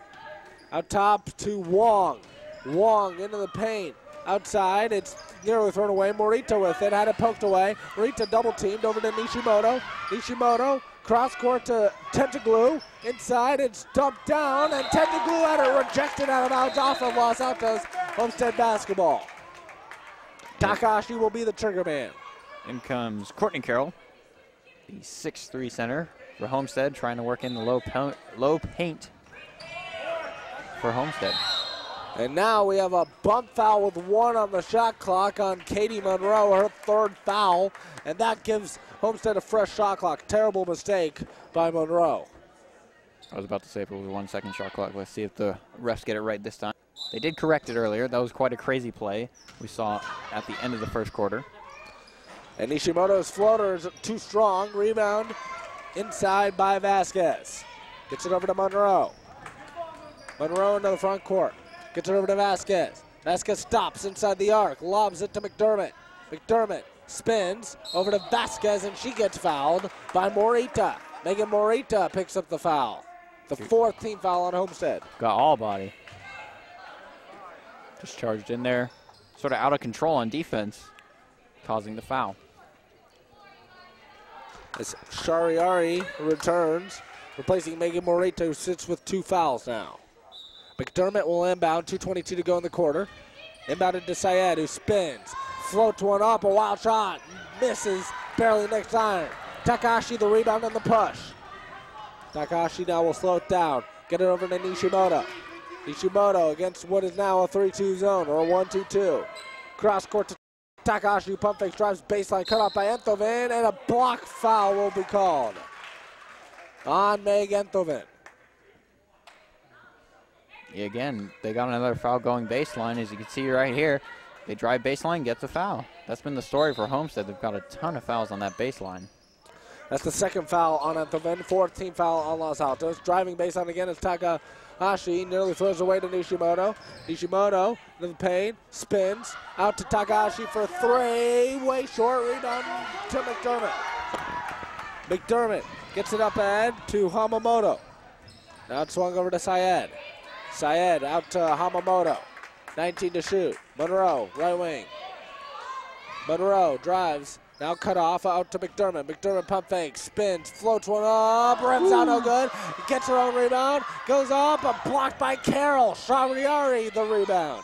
Out top to Wong. Wong into the paint. Outside, it's nearly thrown away. Morita with it, had it poked away. Morita double teamed over to Nishimoto. Nishimoto, cross court to Tentaglu. Inside, it's dumped down, and Tentaglu had it rejected out of bounds off of Los Altos. Homestead basketball. Takahashi will be the trigger man. In comes Courtney Carroll, the 6'3" center for Homestead, trying to work in the low paint for Homestead. And now we have a bump foul with 1 on the shot clock on Katie Monroe, her 3rd foul, and that gives Homestead a fresh shot clock. Terrible mistake by Monroe. I was about to say if it was a 1 second shot clock. Let's see if the refs get it right this time. They did correct it earlier. That was quite a crazy play we saw at the end of the first quarter. And Nishimoto's floater is too strong. Rebound inside by Vasquez. Gets it over to Monroe. Monroe into the front court. Gets it over to Vasquez. Vasquez stops inside the arc. Lobs it to McDermott. McDermott spins over to Vasquez, and she gets fouled by Morita. Megan Morita picks up the foul. The 4th team foul on Homestead. Got all body. Just charged in there. Sort of out of control on defense, causing the foul. As Shariari returns, replacing Megan Morita, who sits with 2 fouls now. McDermott will inbound, 2:22 to go in the quarter. Inbounded to Syed, who spins. Floats one up, a wild shot. Misses, barely next iron. Takahashi the rebound on the push. Takahashi now will slow it down. Get it over to Nishimoto. Nishimoto against what is now a 3-2 zone, or a 1-2-2. Cross court to Takahashi, pump fakes, drives baseline, cut off by Enthoven, and a block foul will be called on Meg Enthoven. Yeah, again, they got another foul going baseline. As you can see right here, they drive baseline, gets a foul. That's been the story for Homestead. They've got a ton of fouls on that baseline. That's the 2nd foul on Enthoven, 4th team foul on Los Altos. Driving baseline again is Takahashi, nearly throws away to Nishimoto. Nishimoto into the paint, spins, out to Takahashi for 3, way short, rebound to McDermott. McDermott gets it up ahead to Hamamoto. Now it's swung over to Syed. Syed out to Hamamoto. 19 to shoot. Monroe, right wing. Monroe drives. Now cut off out to McDermott. McDermott pump fake, spins, floats one up, rims out no good. Gets her own rebound, goes up, blocked by Carroll. Shariari the rebound.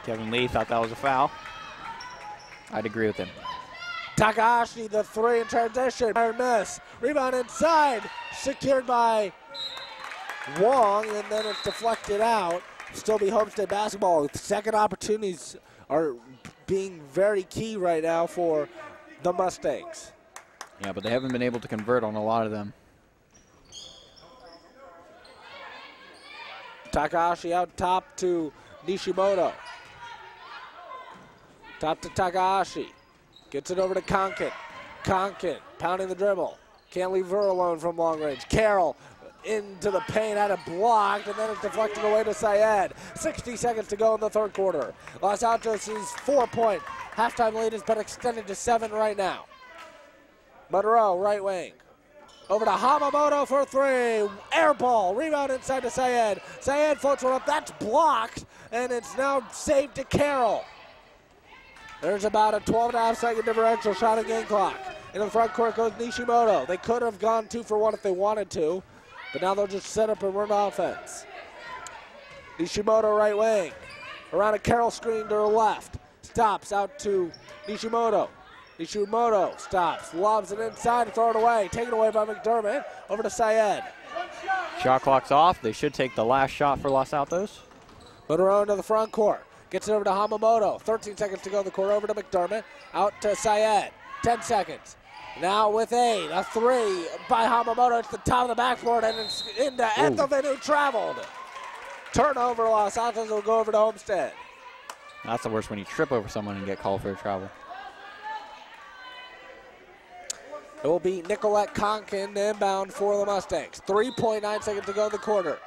Kevin Lee thought that was a foul. I'd agree with him. Takahashi the 3 in transition. Miss. Rebound inside. Secured by Wong, and then it's deflected out. Still be Homestead basketball. 2nd opportunities are being very key right now for the Mustangs. Yeah, but they haven't been able to convert on a lot of them. Takahashi out top to Nishimoto. Top to Takahashi. Gets it over to Konkin. Konkin pounding the dribble. Can't leave her alone from long range. Carroll into the paint, had it blocked, and then it's deflected away to Syed. 60 seconds to go in the 3rd quarter. Los Altos' 4-point halftime lead has been extended to 7 right now. Monroe, right wing. Over to Hamamoto for 3. Air ball. Rebound inside to Syed. Syed floats one up. That's blocked, and it's now saved to Carroll. There's about a 12.5-second differential shot and game clock. In the front court goes Nishimoto. They could have gone 2 for 1 if they wanted to, but now they'll just set up and run offense. Nishimoto right wing. Around a Carroll screen to her left. Stops out to Nishimoto. Nishimoto stops, lobs it inside to throw it away. Taken away by McDermott. Over to Syed. Shot clock's off. They should take the last shot for Los Altos. Monroe into the front court. Gets it over to Hamamoto. 13 seconds to go in the court. Over to McDermott. Out to Syed. 10 seconds. Now with 8, a 3 by Hamamoto. It's the top of the backboard, and it's into Enthoven, who traveled. Turnover, Los Altos will go over to Homestead. That's the worst when you trip over someone and get called for a travel. It will be Nicolette Conkin inbound for the Mustangs. 3.9 seconds to go in the quarter.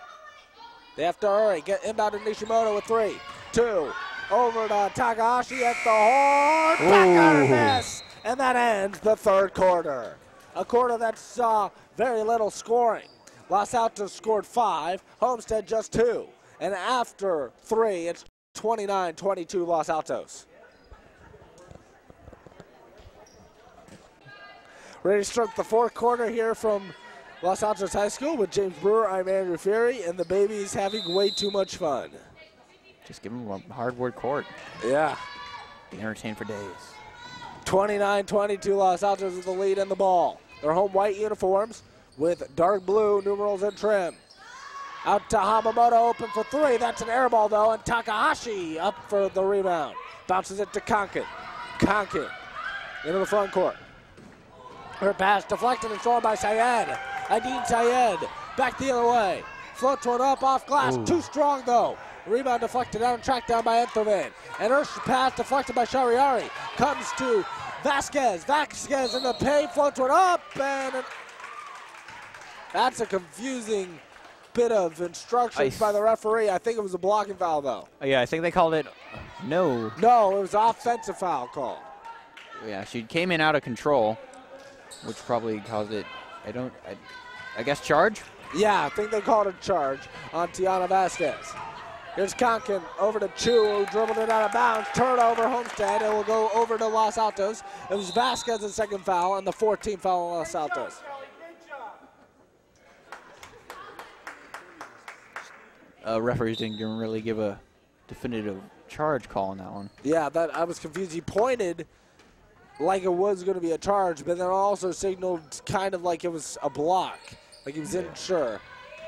They have to hurry. Get inbound to Nishimoto with 3, 2. Over to Takahashi at the horn. Back miss. And that ends the third quarter. A quarter that saw very little scoring. Los Altos scored 5, Homestead just 2. And after 3, it's 29-22 Los Altos. Ready to start the fourth quarter here from Los Altos High School with James Brewer. I'm Andrew Fury, and the baby's having way too much fun. Just give them a hardwood court. Yeah. Be entertained for days. 29-22 Los Altos with the lead in the ball. Their home white uniforms with dark blue numerals and trim. Out to Hamamoto, open for 3. That's an air ball, though, and Takahashi up for the rebound. Bounces it to Conkin. Conkin into the front court. Her pass deflected and thrown by Syed. Adine Syed back the other way. Floats one up off glass. Too strong, though. Rebound deflected out and tracked down by Enthoven. And her pass deflected by Shariari. Comes to Vasquez. Vasquez in the paint. Floats one up. And that's a confusing bit of instructions by the referee. I think it was a blocking foul, though. Yeah, I think they called it no. No, it was an offensive foul call. Yeah, she came in out of control, which probably caused it, I guess charge? Yeah, I think they called a charge on Tiana Vasquez. Here's Conkin over to Chu, who dribbled it out of bounds. Turnover, Homestead. It will go over to Los Altos. It was Vasquez's second foul and the 14th foul on Los Altos. Referees didn't really give a definitive charge call on that one. Yeah, that I was confused. He pointed like it was going to be a charge, but then also signaled kind of like it was a block, like he was unsure.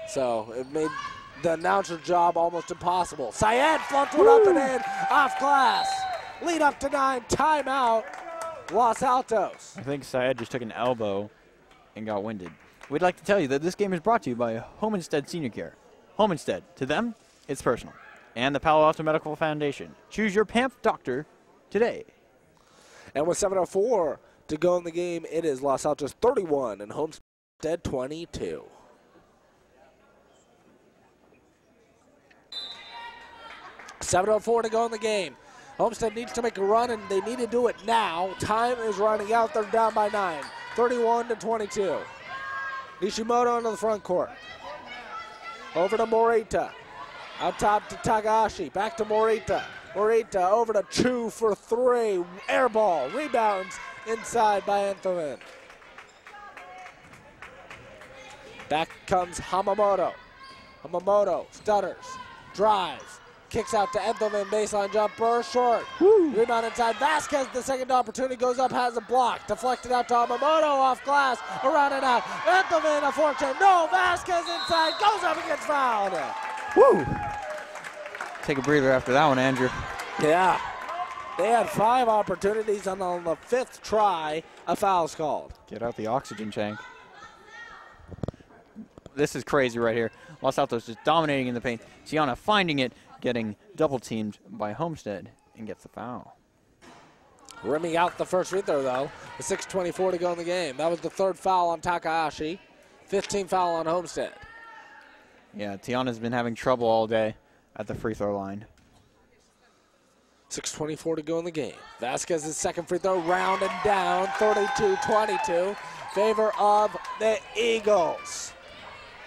So it made the announcer's job almost impossible. Syed floats one up and in, off glass. Lead up to 9, timeout, Los Altos. I think Syed just took an elbow and got winded. We'd like to tell you that this game is brought to you by Homestead Senior Care. Homestead, to them, it's personal. And the Palo Alto Medical Foundation. Choose your PAMP doctor today. And with 7:04 to go in the game, it is Los Altos 31 and Homestead 22. .7:04 to go in the game. Homestead needs to make a run, and they need to do it now. Time is running out. They're down by 9, 31-22. Nishimoto into the front court. Over to Morita. Out top to Takahashi. Back to Morita. Morita over to Chu for 3. Air ball. Rebounds inside by Enthoven. Back comes Hamamoto. Hamamoto stutters. Drives. Kicks out to Enthoven. Baseline jumper. Short. Rebound inside. Vasquez, the second opportunity, goes up, has a block. Deflected out to Hamamoto. Off glass. Around and out. Enthoven, a fortune. No. Vasquez inside. Goes up and gets fouled. Woo! Take a breather after that one, Andrew. Yeah. They had 5 opportunities, and on the 5th try, a foul's called. Get out the oxygen tank. This is crazy right here. Los Altos just dominating in the paint. Tiana finding it, getting double teamed by Homestead, and gets the foul. Rimming out the first free throw, though, with 6:24 to go in the game. That was the 3rd foul on Takahashi, 15th foul on Homestead. Yeah, Tiana's been having trouble all day at the free throw line. 6:24 to go in the game. Vasquez's second free throw, round and down, 32-22, favor of the Eagles.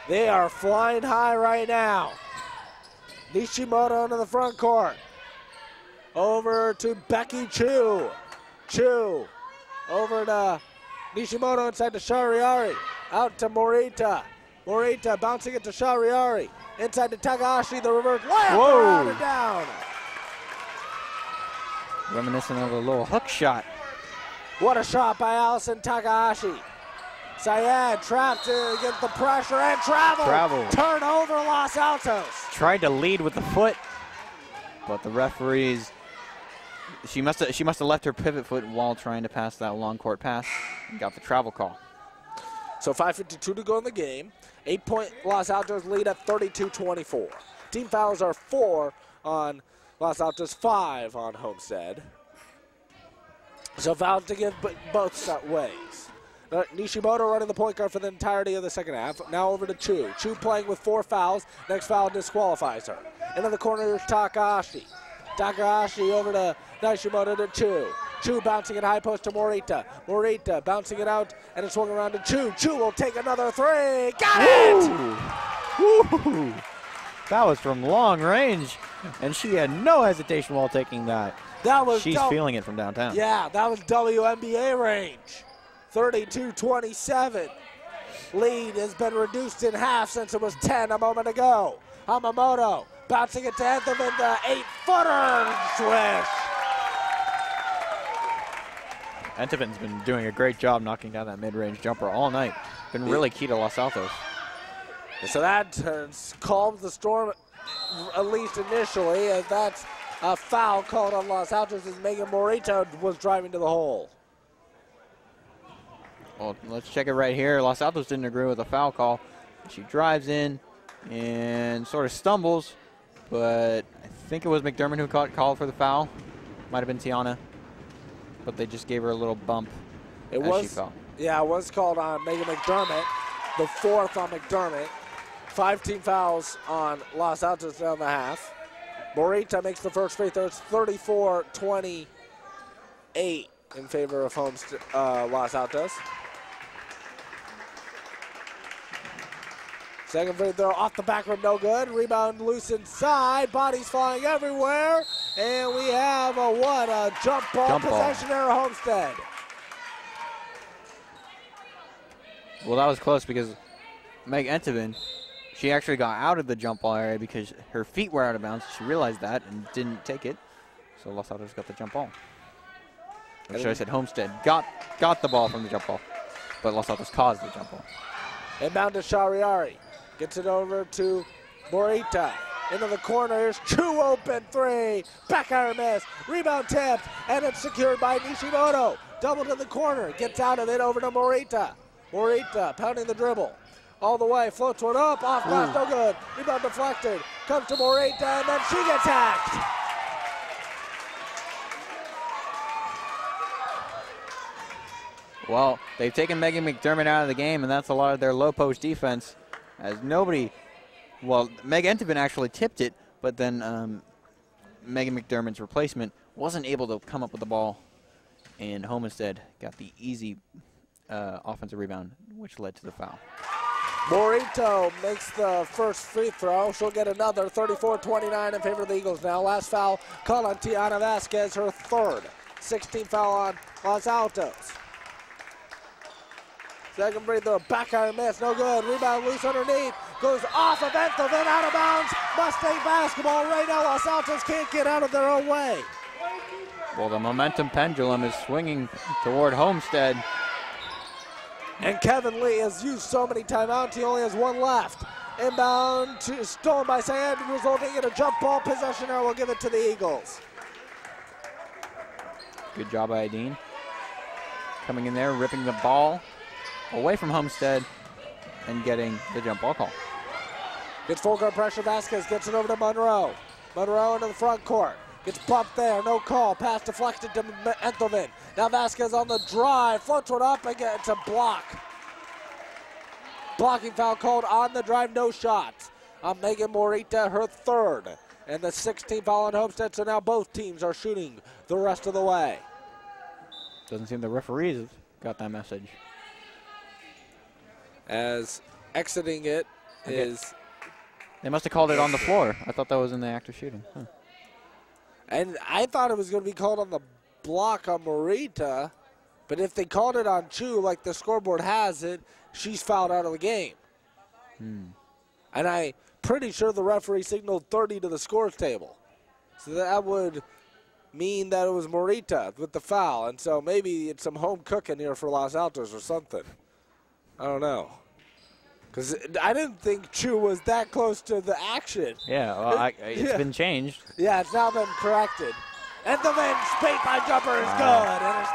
They are flying high right now. Nishimoto into the front court. Over to Becky Chu. Chu over to Nishimoto inside to Shariari. Out to Morita. Morita bouncing it to Shariari. Inside to Takahashi, the reverse layup around and down. Reminiscent of a little hook shot. What a shot by Allison Takahashi. Syed trapped against the pressure and travel. Turnover Los Altos. Tried to lead with the foot, but the referees, she must have left her pivot foot while trying to pass that long court pass and got the travel call. So 5:52 to go in the game. 8-point Los Altos lead at 32-24. Team fouls are 4 on Los Altos, 5 on Homestead. So fouls to give both ways. Nishimoto running the point guard for the entirety of the second half. Now over to Chu. Chu playing with 4 fouls. Next foul disqualifies her. Into the corner is Takahashi. Takahashi over to Nishimoto to Chu. Chu bouncing it high post to Morita. Morita bouncing it out, and it's swung around to Chu. Chu will take another 3. Got it! Woo. That was from long range, and she had no hesitation while taking that. She's feeling it from downtown. Yeah, that was WNBA range. 32-27. Lead has been reduced in half since it was 10 a moment ago. Hamamoto bouncing it to Enthoven, the 8-footer swish. Enthoven's been doing a great job knocking down that mid-range jumper all night. Been really key to Los Altos. So that calms the storm, at least initially, as that's a foul called on Los Altos as Megan Morita was driving to the hole. Well, let's check it right here. Los Altos didn't agree with the foul call. She drives in and sort of stumbles, but I think it was McDermott who called for the foul. Might have been Tiana, but they just gave her a little bump as she fell. Yeah, it was called on Megan McDermott, the 4th on McDermott. 5 team fouls on Los Altos down the half. Morita makes the first free throw. It's 34-28 in favor of Los Altos. Second free throw off the back rim, no good. Rebound loose inside. Bodies flying everywhere. And we have a jump ball possession error, Homestead. Well, that was close because Meg Enthoven, she actually got out of the jump ball area because her feet were out of bounds. She realized that and didn't take it. So Los Altos got the jump ball. Or should I said Homestead got the ball from the jump ball, but Los Altos caused the jump ball. Inbound to Shariari. Gets it over to Morita. Into the corner. Here's Chu open 3. Back iron miss. Rebound tipped. And it's secured by Nishimoto. Double to the corner. Gets out of it over to Morita. Morita pounding the dribble. All the way. Floats one up. Off glass. No good. Rebound deflected. Comes to Morita. And then she gets hacked. Well, they've taken Megan McDermott out of the game, and that's a lot of their low post defense. As Meg Enthoven actually tipped it, but then Megan McDermott's replacement wasn't able to come up with the ball, and Homestead got the easy offensive rebound, which led to the foul. Morito makes the first free throw. She'll get another 34-29 in favor of the Eagles now. Last foul called on Tiana Vasquez, her 3rd. 16th foul on Los Altos. Second free throw, back iron miss, no good. Rebound loose underneath, goes off of Enthoven, out of bounds. Mustang basketball right now. Los Altos can't get out of their own way. Well, the momentum pendulum is swinging toward Homestead. And Kevin Lee has used so many timeouts, he only has 1 left. Inbound stolen by Syed, resulting in a jump ball possession. We'll give it to the Eagles. Good job by Dean. Coming in there, ripping the ball away from Homestead and getting the jump ball call. Gets full guard pressure. Vasquez gets it over to Monroe. Monroe into the front court. Gets bumped there. No call. Pass deflected to Enthoven. Now Vasquez on the drive. Floats one up. Again, it's a block. Blocking foul called on the drive. No shots. On Megan Morita, her 3rd. And the 16th foul on Homestead. So now both teams are shooting the rest of the way. Doesn't seem the referees have got that message. As exiting it is... They must have called it on the floor. I thought that was in the act of shooting. Huh. And I thought it was going to be called on the block on Morita, but if they called it on Chu like the scoreboard has it, she's fouled out of the game. And I'm pretty sure the referee signaled 30 to the scores table. So that would mean that it was Morita with the foul, and so maybe it's some home cooking here for Los Altos or something. I don't know. Because I didn't think Chu was that close to the action. Yeah, well, it's been changed. Yeah, it's now been corrected. Enthoven's baseline jumper is good, and it's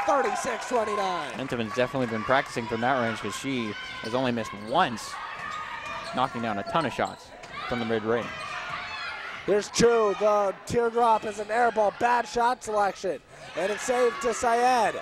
36-29. Enthoven's definitely been practicing from that range because she has only missed once, knocking down a ton of shots from the mid-range. Here's Chu. The teardrop is an air ball. Bad shot selection, and it's saved to Syed.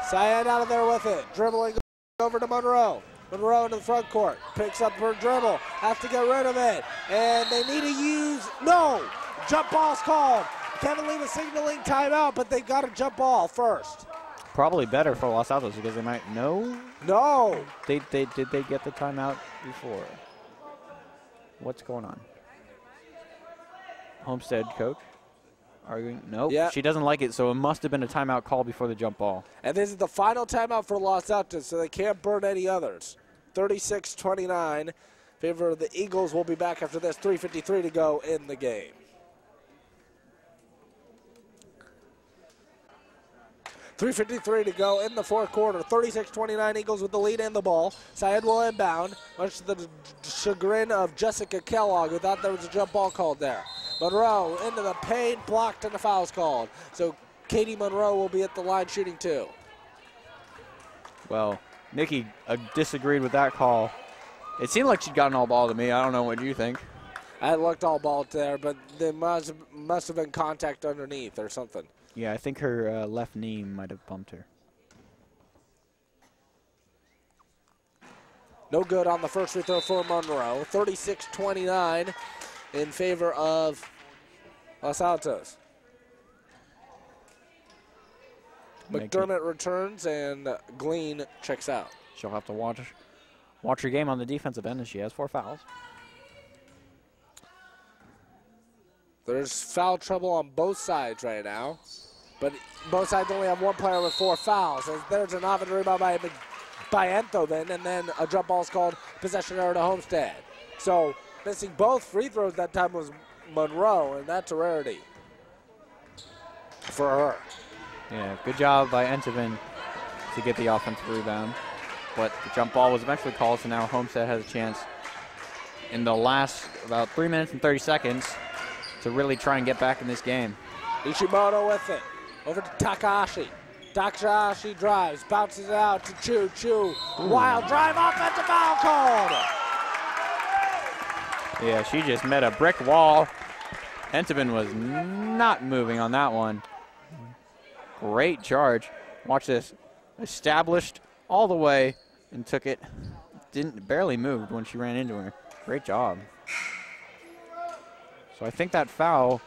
Syed out of there with it, dribbling. over to Monroe. Monroe into the front court. Picks up her dribble. Has to get rid of it. And they need to use, no! Jump ball's called. Kevin Lee was signaling timeout, but they got a jump ball first. Probably better for Los Altos because they might know. No. Did they get the timeout before? What's going on? Homestead coach arguing. Nope. Yeah. She doesn't like it, so it must have been a timeout call before the jump ball. And this is the final timeout for Los Altos, so they can't burn any others. 36-29. Favor of the Eagles. Will be back after this. 3:53 to go in the game. .353 to go in the fourth quarter. 36-29 Eagles with the lead and the ball. Syed will inbound, much to the chagrin of Jessica Kellogg, who thought there was a jump ball called there. Monroe into the paint, blocked, and the foul's called. So Katie Monroe will be at the line shooting 2. Well, Nikki disagreed with that call. It seemed like she'd gotten all ball to me. I don't know what you think. I looked all ball there, but there must have been contact underneath or something. Yeah, I think her left knee might have bumped her. No good on the first free throw for Monroe. 36-29 in favor of Los Altos. McDermott returns and Glean checks out. She'll have to watch her game on the defensive end as she has 4 fouls. There's foul trouble on both sides right now, but both sides only have one player with 4 fouls. As there's an offensive rebound by Enthoven, and then a jump ball is called, possession error to Homestead. So missing both free throws that time was Monroe, and that's a rarity for her. Yeah, good job by Enthoven to get the offensive rebound, but the jump ball was eventually called, so now Homestead has a chance in the last about 3 minutes and 30 seconds to really try and get back in this game. Ishimoto with it. Over to Takahashi. Takahashi drives, bounces it out to Chu. Chu, wild drive, offensive foul called. Yeah, she just met a brick wall. Enthoven was not moving on that one. Great charge. Watch this. Established all the way and took it. Barely moved when she ran into her. Great job. So I think that foul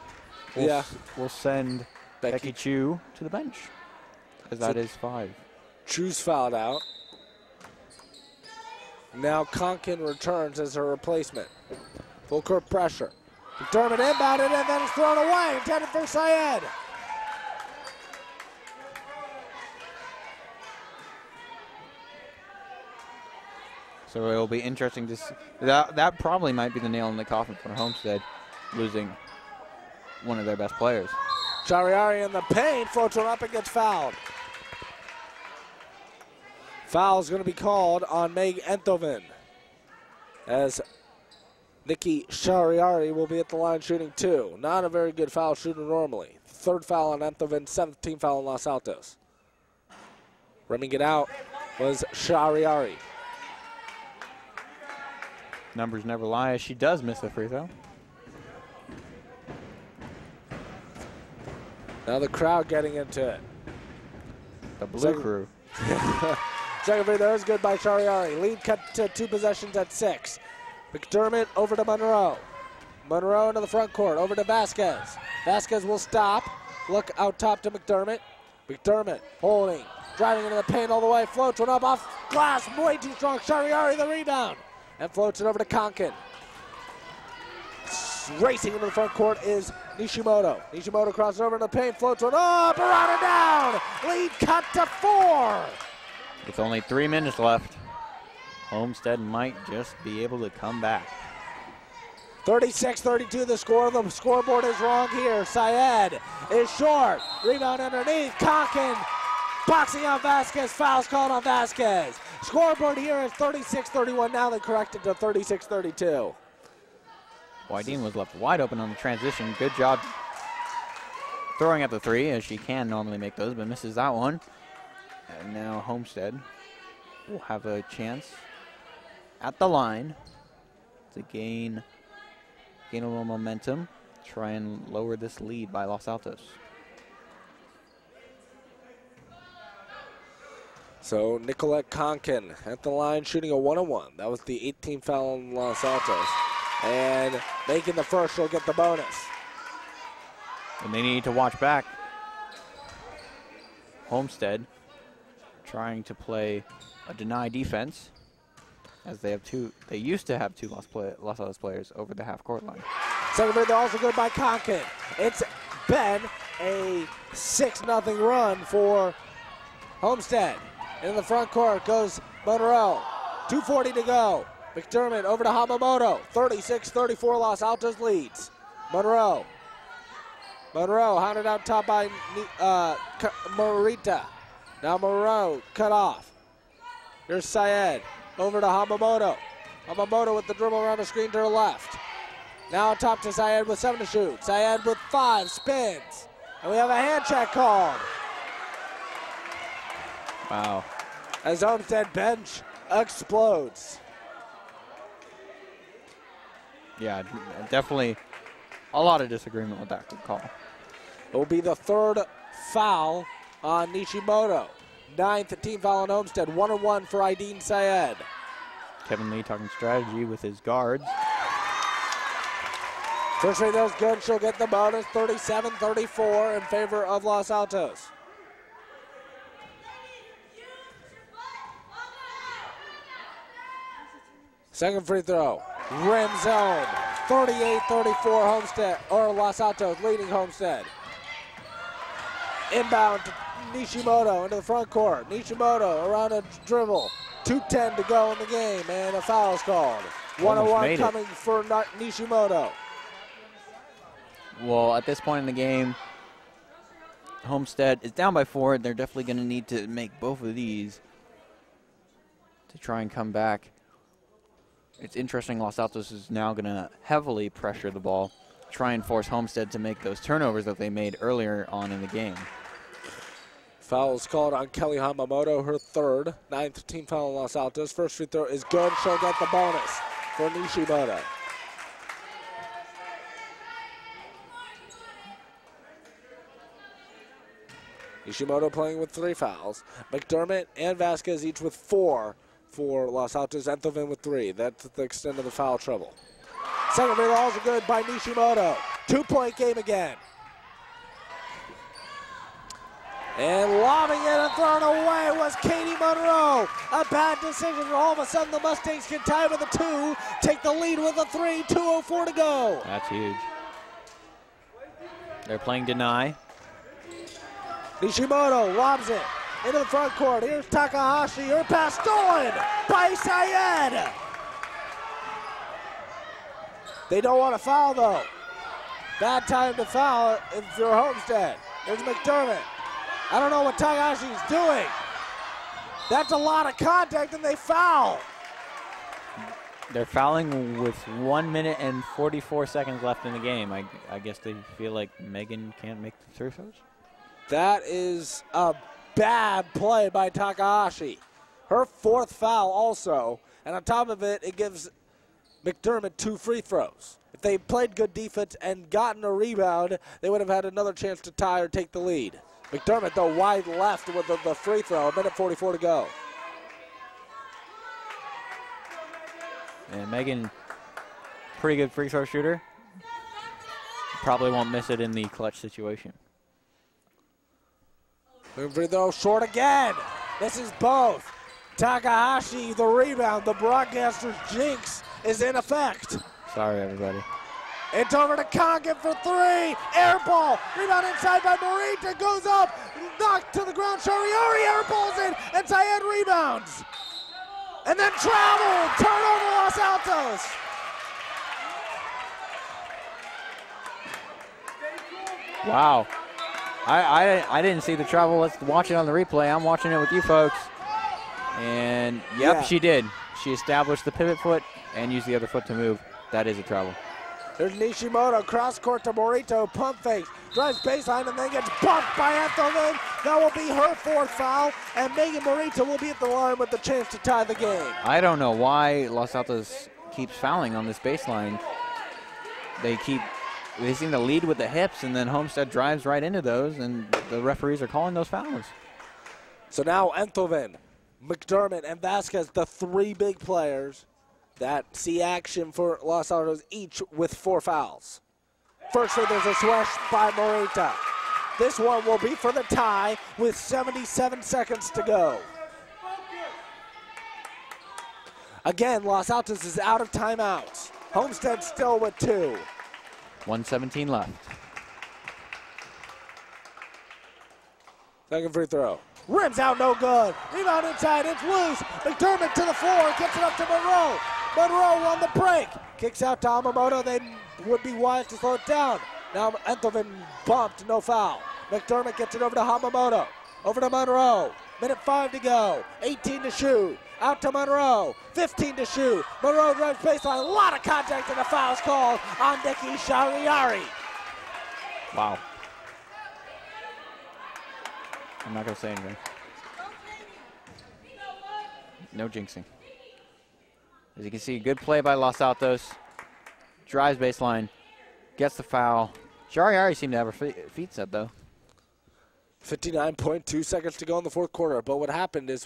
will send Becky Chu to the bench, because that is 5. Chu's fouled out. Now Conkin returns as her replacement. Full court pressure. McDermott inbounded and then it's thrown away. Intended for Syed. So it'll be interesting to see. That probably might be the nail in the coffin for Homestead, losing one of their best players. Chariari in the paint, floats one up and gets fouled. Foul is going to be called on Meg Enthoven, as Nikki Chariari will be at the line shooting 2. Not a very good foul shooter normally. 3rd foul on Enthoven, 7th team foul on Los Altos. Rimming it out was Chariari. Numbers never lie, as she does miss the free throw. Now the crowd getting into it. The blue crew. Second free throw is good by Chariari. Lead cut to 2 possessions at 6. McDermott over to Monroe. Monroe into the front court, over to Vasquez. Vasquez will stop. Look out top to McDermott. McDermott holding, driving into the paint all the way. Floats one up off glass, way too strong. Chariari the rebound. And floats it over to Conkin. Racing into the front court is Nishimoto. Nishimoto crosses over in the paint, floats one up, around and down. Lead cut to 4. With only 3 minutes left, Homestead might just be able to come back. 36-32 the score. The scoreboard is wrong here. Syed is short. Rebound underneath. Conkin boxing out Vasquez. Fouls called on Vasquez. Scoreboard here is 36-31. Now they corrected to 36-32. Wydeen was left wide open on the transition. Good job throwing at the 3, as she can normally make those, but misses that one. And now Homestead will have a chance at the line to gain a little momentum, try and lower this lead by Los Altos. So Nicolette Conkin at the line shooting a 1-on-1. That was the 18th foul on Los Altos. And making the first, she'll get the bonus. And they need to watch back. Homestead trying to play a deny defense, as they used to have two Los Altos players over the half-court line. Second free throw also good by Conkin. It's been a 6-0 run for Homestead. In the front court goes Monroe. 2:40 to go. McDermott over to Hamamoto. 36-34 Los Altos leads. Monroe hounded out top by Morita. Now Monroe cut off. Here's Syed over to Hamamoto. Hamamoto with the dribble around the screen to her left. Now on top to Syed with 7 to shoot. Syed with 5 spins. And we have a hand check called. Wow. As Homestead bench explodes. Yeah, definitely a lot of disagreement with that call. It will be the 3rd foul on Nishimoto. 9th team foul on Homestead. 1-on-1 for Aideen Syed. Kevin Lee talking strategy with his guards. First free throw's good. She'll get the bonus. 37-34 in favor of Los Altos. Second free throw. Rim zone. 38-34 Homestead, or Los Altos leading Homestead. Inbound to Nishimoto into the front court. Nishimoto around a dribble. 2:10 to go in the game, and a foul is called. 1-on-1 coming for Nishimoto. Well, at this point in the game, Homestead is down by 4. They're definitely going to need to make both of these to try and come back. It's interesting, Los Altos is now going to heavily pressure the ball, try and force Homestead to make those turnovers that they made earlier on in the game. Foul is called on Kelly Hamamoto, her 3rd. 9th team foul on Los Altos. First free throw is good. She'll get the bonus for Nishimoto. Nishimoto playing with 3 fouls. McDermott and Vasquez each with 4 for Los Altos. Enthoven with 3. That's the extent of the foul trouble. Second free throw also good by Nishimoto. 2-point game again. And lobbing it and thrown away was Katie Monroe. A bad decision. All of a sudden the Mustangs can tie with a 2. Take the lead with a 3. 2:04 to go. That's huge. They're playing deny. Nishimoto lobs it into the front court. Here's Takahashi. Her pass stolen by Syed. They don't want to foul though. Bad time to foul if you're Homestead. There's McDermott. I don't know what Takahashi's doing. That's a lot of contact and they foul. They're fouling with 1 minute and 44 seconds left in the game. I guess they feel like Megan can't make the free throws. That is a bad play by Takahashi. Her 4th foul also, and on top of it, it gives McDermott 2 free throws. If they played good defense and gotten a rebound, they would have had another chance to tie or take the lead. McDermott, though, wide left with the free throw, 1:44 to go. And Megan, pretty good free throw shooter. Probably won't miss it in the clutch situation. Free throw short again. This is both. Takahashi, the rebound. The broadcaster's jinx is in effect. Sorry, everybody. It's over to Conkin for 3. Air ball. Rebound inside by Morita. Goes up. Knocked to the ground. Shariari air balls in. And Syed rebounds. And then travel. Turnover Los Altos. Wow. I didn't see the travel. Let's watch it on the replay. I'm watching it with you folks. And, yep, she did. She established the pivot foot and used the other foot to move. That is a travel. There's Nishimoto, cross court to Morito, pump fake, drives baseline, and then gets bumped by Enthoven. That will be her 4th foul, and Megan Morito will be at the line with the chance to tie the game. I don't know why Los Altos keeps fouling on this baseline. They seem to lead with the hips, and then Homestead drives right into those, and the referees are calling those fouls. So now Enthoven McDermott and Vasquez, the three big players that see action for Los Altos, each with 4 fouls. Firstly, there's a swish by Morita. This one will be for the tie with 77 seconds to go. Again, Los Altos is out of timeouts. Homestead still with 2. 1:17 left. Second free throw. Rims out, no good. Rebound inside, it's loose. McDermott to the floor, gets it up to Monroe. Monroe on the break. Kicks out to Yamamoto. They would be wise to slow it down. Now Enthelman bumped, no foul. McDermott gets it over to Yamamoto. Over to Monroe. Minute 5 to go. 18 to shoot. Out to Monroe. 15 to shoot. Monroe drives baseline. A lot of contact and a foul's called on Nicky Shariari. Wow. I'm not going to say anything. No jinxing. As you can see, good play by Los Altos. Drives baseline. Gets the foul. Shariari seemed to have her feet set, though. 59.2 seconds to go in the fourth quarter. But what happened is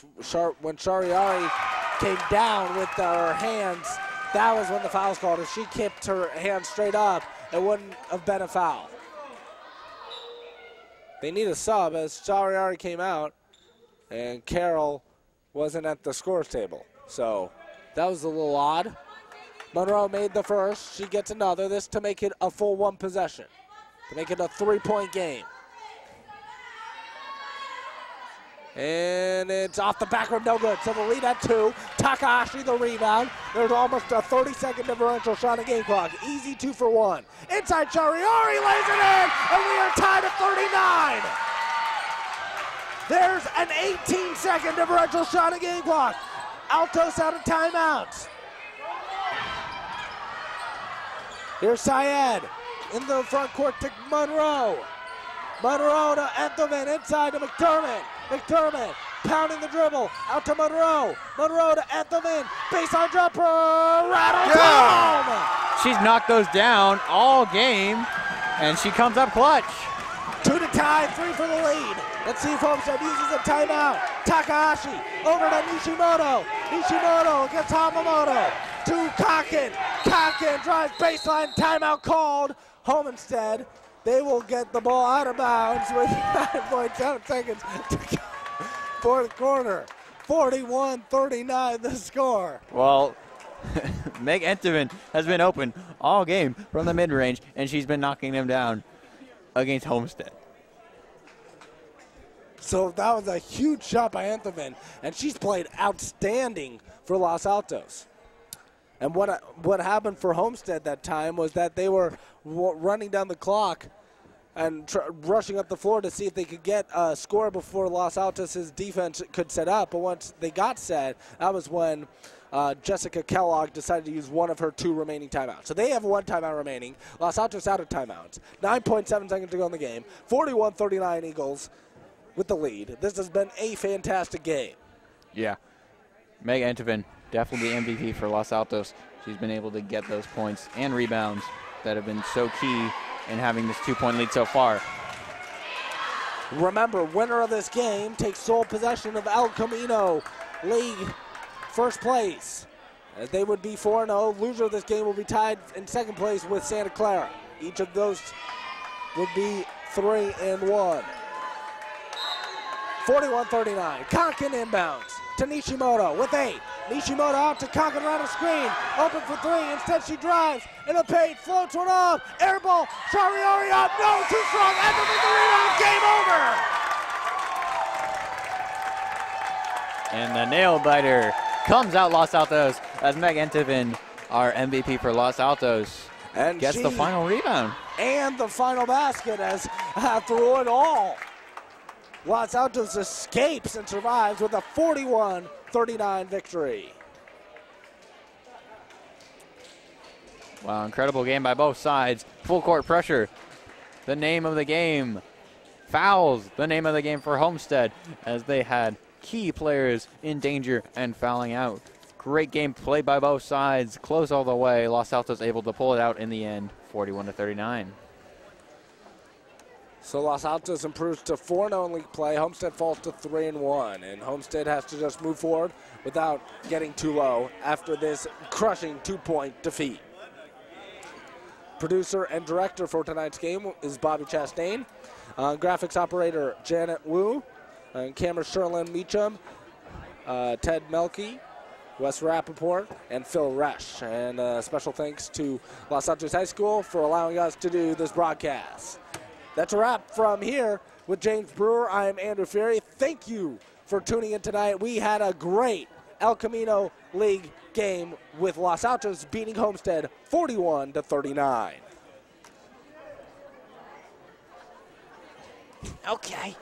when Shariari came down with her hands, that was when the foul was called. If she kept her hands straight up, it wouldn't have been a foul. They need a sub as Shariari came out and Carroll wasn't at the scores table. So that was a little odd. Monroe made the first. She gets another. This to make it a full 1 possession, to make it a 3-point game. And it's off the back rim, no good. So the lead at 2. Takahashi the rebound. There's almost a 30-second differential shot on game clock. Easy 2 for 1. Inside Shariari lays it in, and we are tied at 39. There's an 18-second differential shot on game clock. Altos out of timeouts. Here's Syed in the front court to Monroe. Monroe to Enthelman, inside to McDermott. McDermott pounding the dribble, out to Monroe. Monroe to Enthelman, baseline jumper, rattles home! She's knocked those down all game, and she comes up clutch. 2 to tie, 3 for the lead. Let's see if Homestead uses a timeout. Takahashi over to Nishimoto. Nishimoto against Yamamoto. To Kakin. Kakin drives baseline, timeout called. Homestead, they will get the ball out of bounds with 9.7 seconds to go. Fourth quarter, 41-39 the score. Well, Meg Enthelman has been open all game from the mid-range, and she's been knocking them down against Homestead. So that was a huge shot by Enthelman, and she's played outstanding for Los Altos. And what happened for Homestead that time was that they were running down the clock and rushing up the floor to see if they could get a score before Los Altos' defense could set up. But once they got set, that was when Jessica Kellogg decided to use one of her 2 remaining timeouts. So they have 1 timeout remaining. Los Altos out of timeouts. 9.7 seconds to go in the game. 41-39 Eagles with the lead. This has been a fantastic game. Yeah. Meg Enthelman, definitely the MVP for Los Altos. She's been able to get those points and rebounds that have been so key in having this 2-point lead so far. Remember, winner of this game takes sole possession of El Camino League first place. They would be 4-0. Loser of this game will be tied in second place with Santa Clara. Each of those would be 3-1. 41-39. Konkin inbounds to Nishimoto with 8. Nishimoto out to Konkin around the screen. Open for 3. Instead she drives in the paint. Floats one off. Air ball. Shariari up. No, too strong. Enthelman the rebound. Game over. And the nail biter comes out Los Altos as Meg Enthelman, our MVP for Los Altos, and gets the final rebound. And the final basket as through it all. Los Altos escapes and survives with a 41-39 victory. Wow, incredible game by both sides. Full court pressure, the name of the game. Fouls, the name of the game for Homestead, as they had key players in danger and fouling out. Great game played by both sides, close all the way. Los Altos able to pull it out in the end, 41-39. So Los Altos improves to 4-0 in league play. Homestead falls to 3-1, and Homestead has to just move forward without getting too low after this crushing 2-point defeat. Producer and director for tonight's game is Bobby Chastain. Graphics operator Janet Wu. And camera Sherlyn Meacham, Ted Melke, Wes Rappaport, and Phil Resch. And special thanks to Los Altos High School for allowing us to do this broadcast. That's a wrap from here with James Brewer. I am Andrew Ferry. Thank you for tuning in tonight. We had a great El Camino League game with Los Altos beating Homestead 41-39. Okay.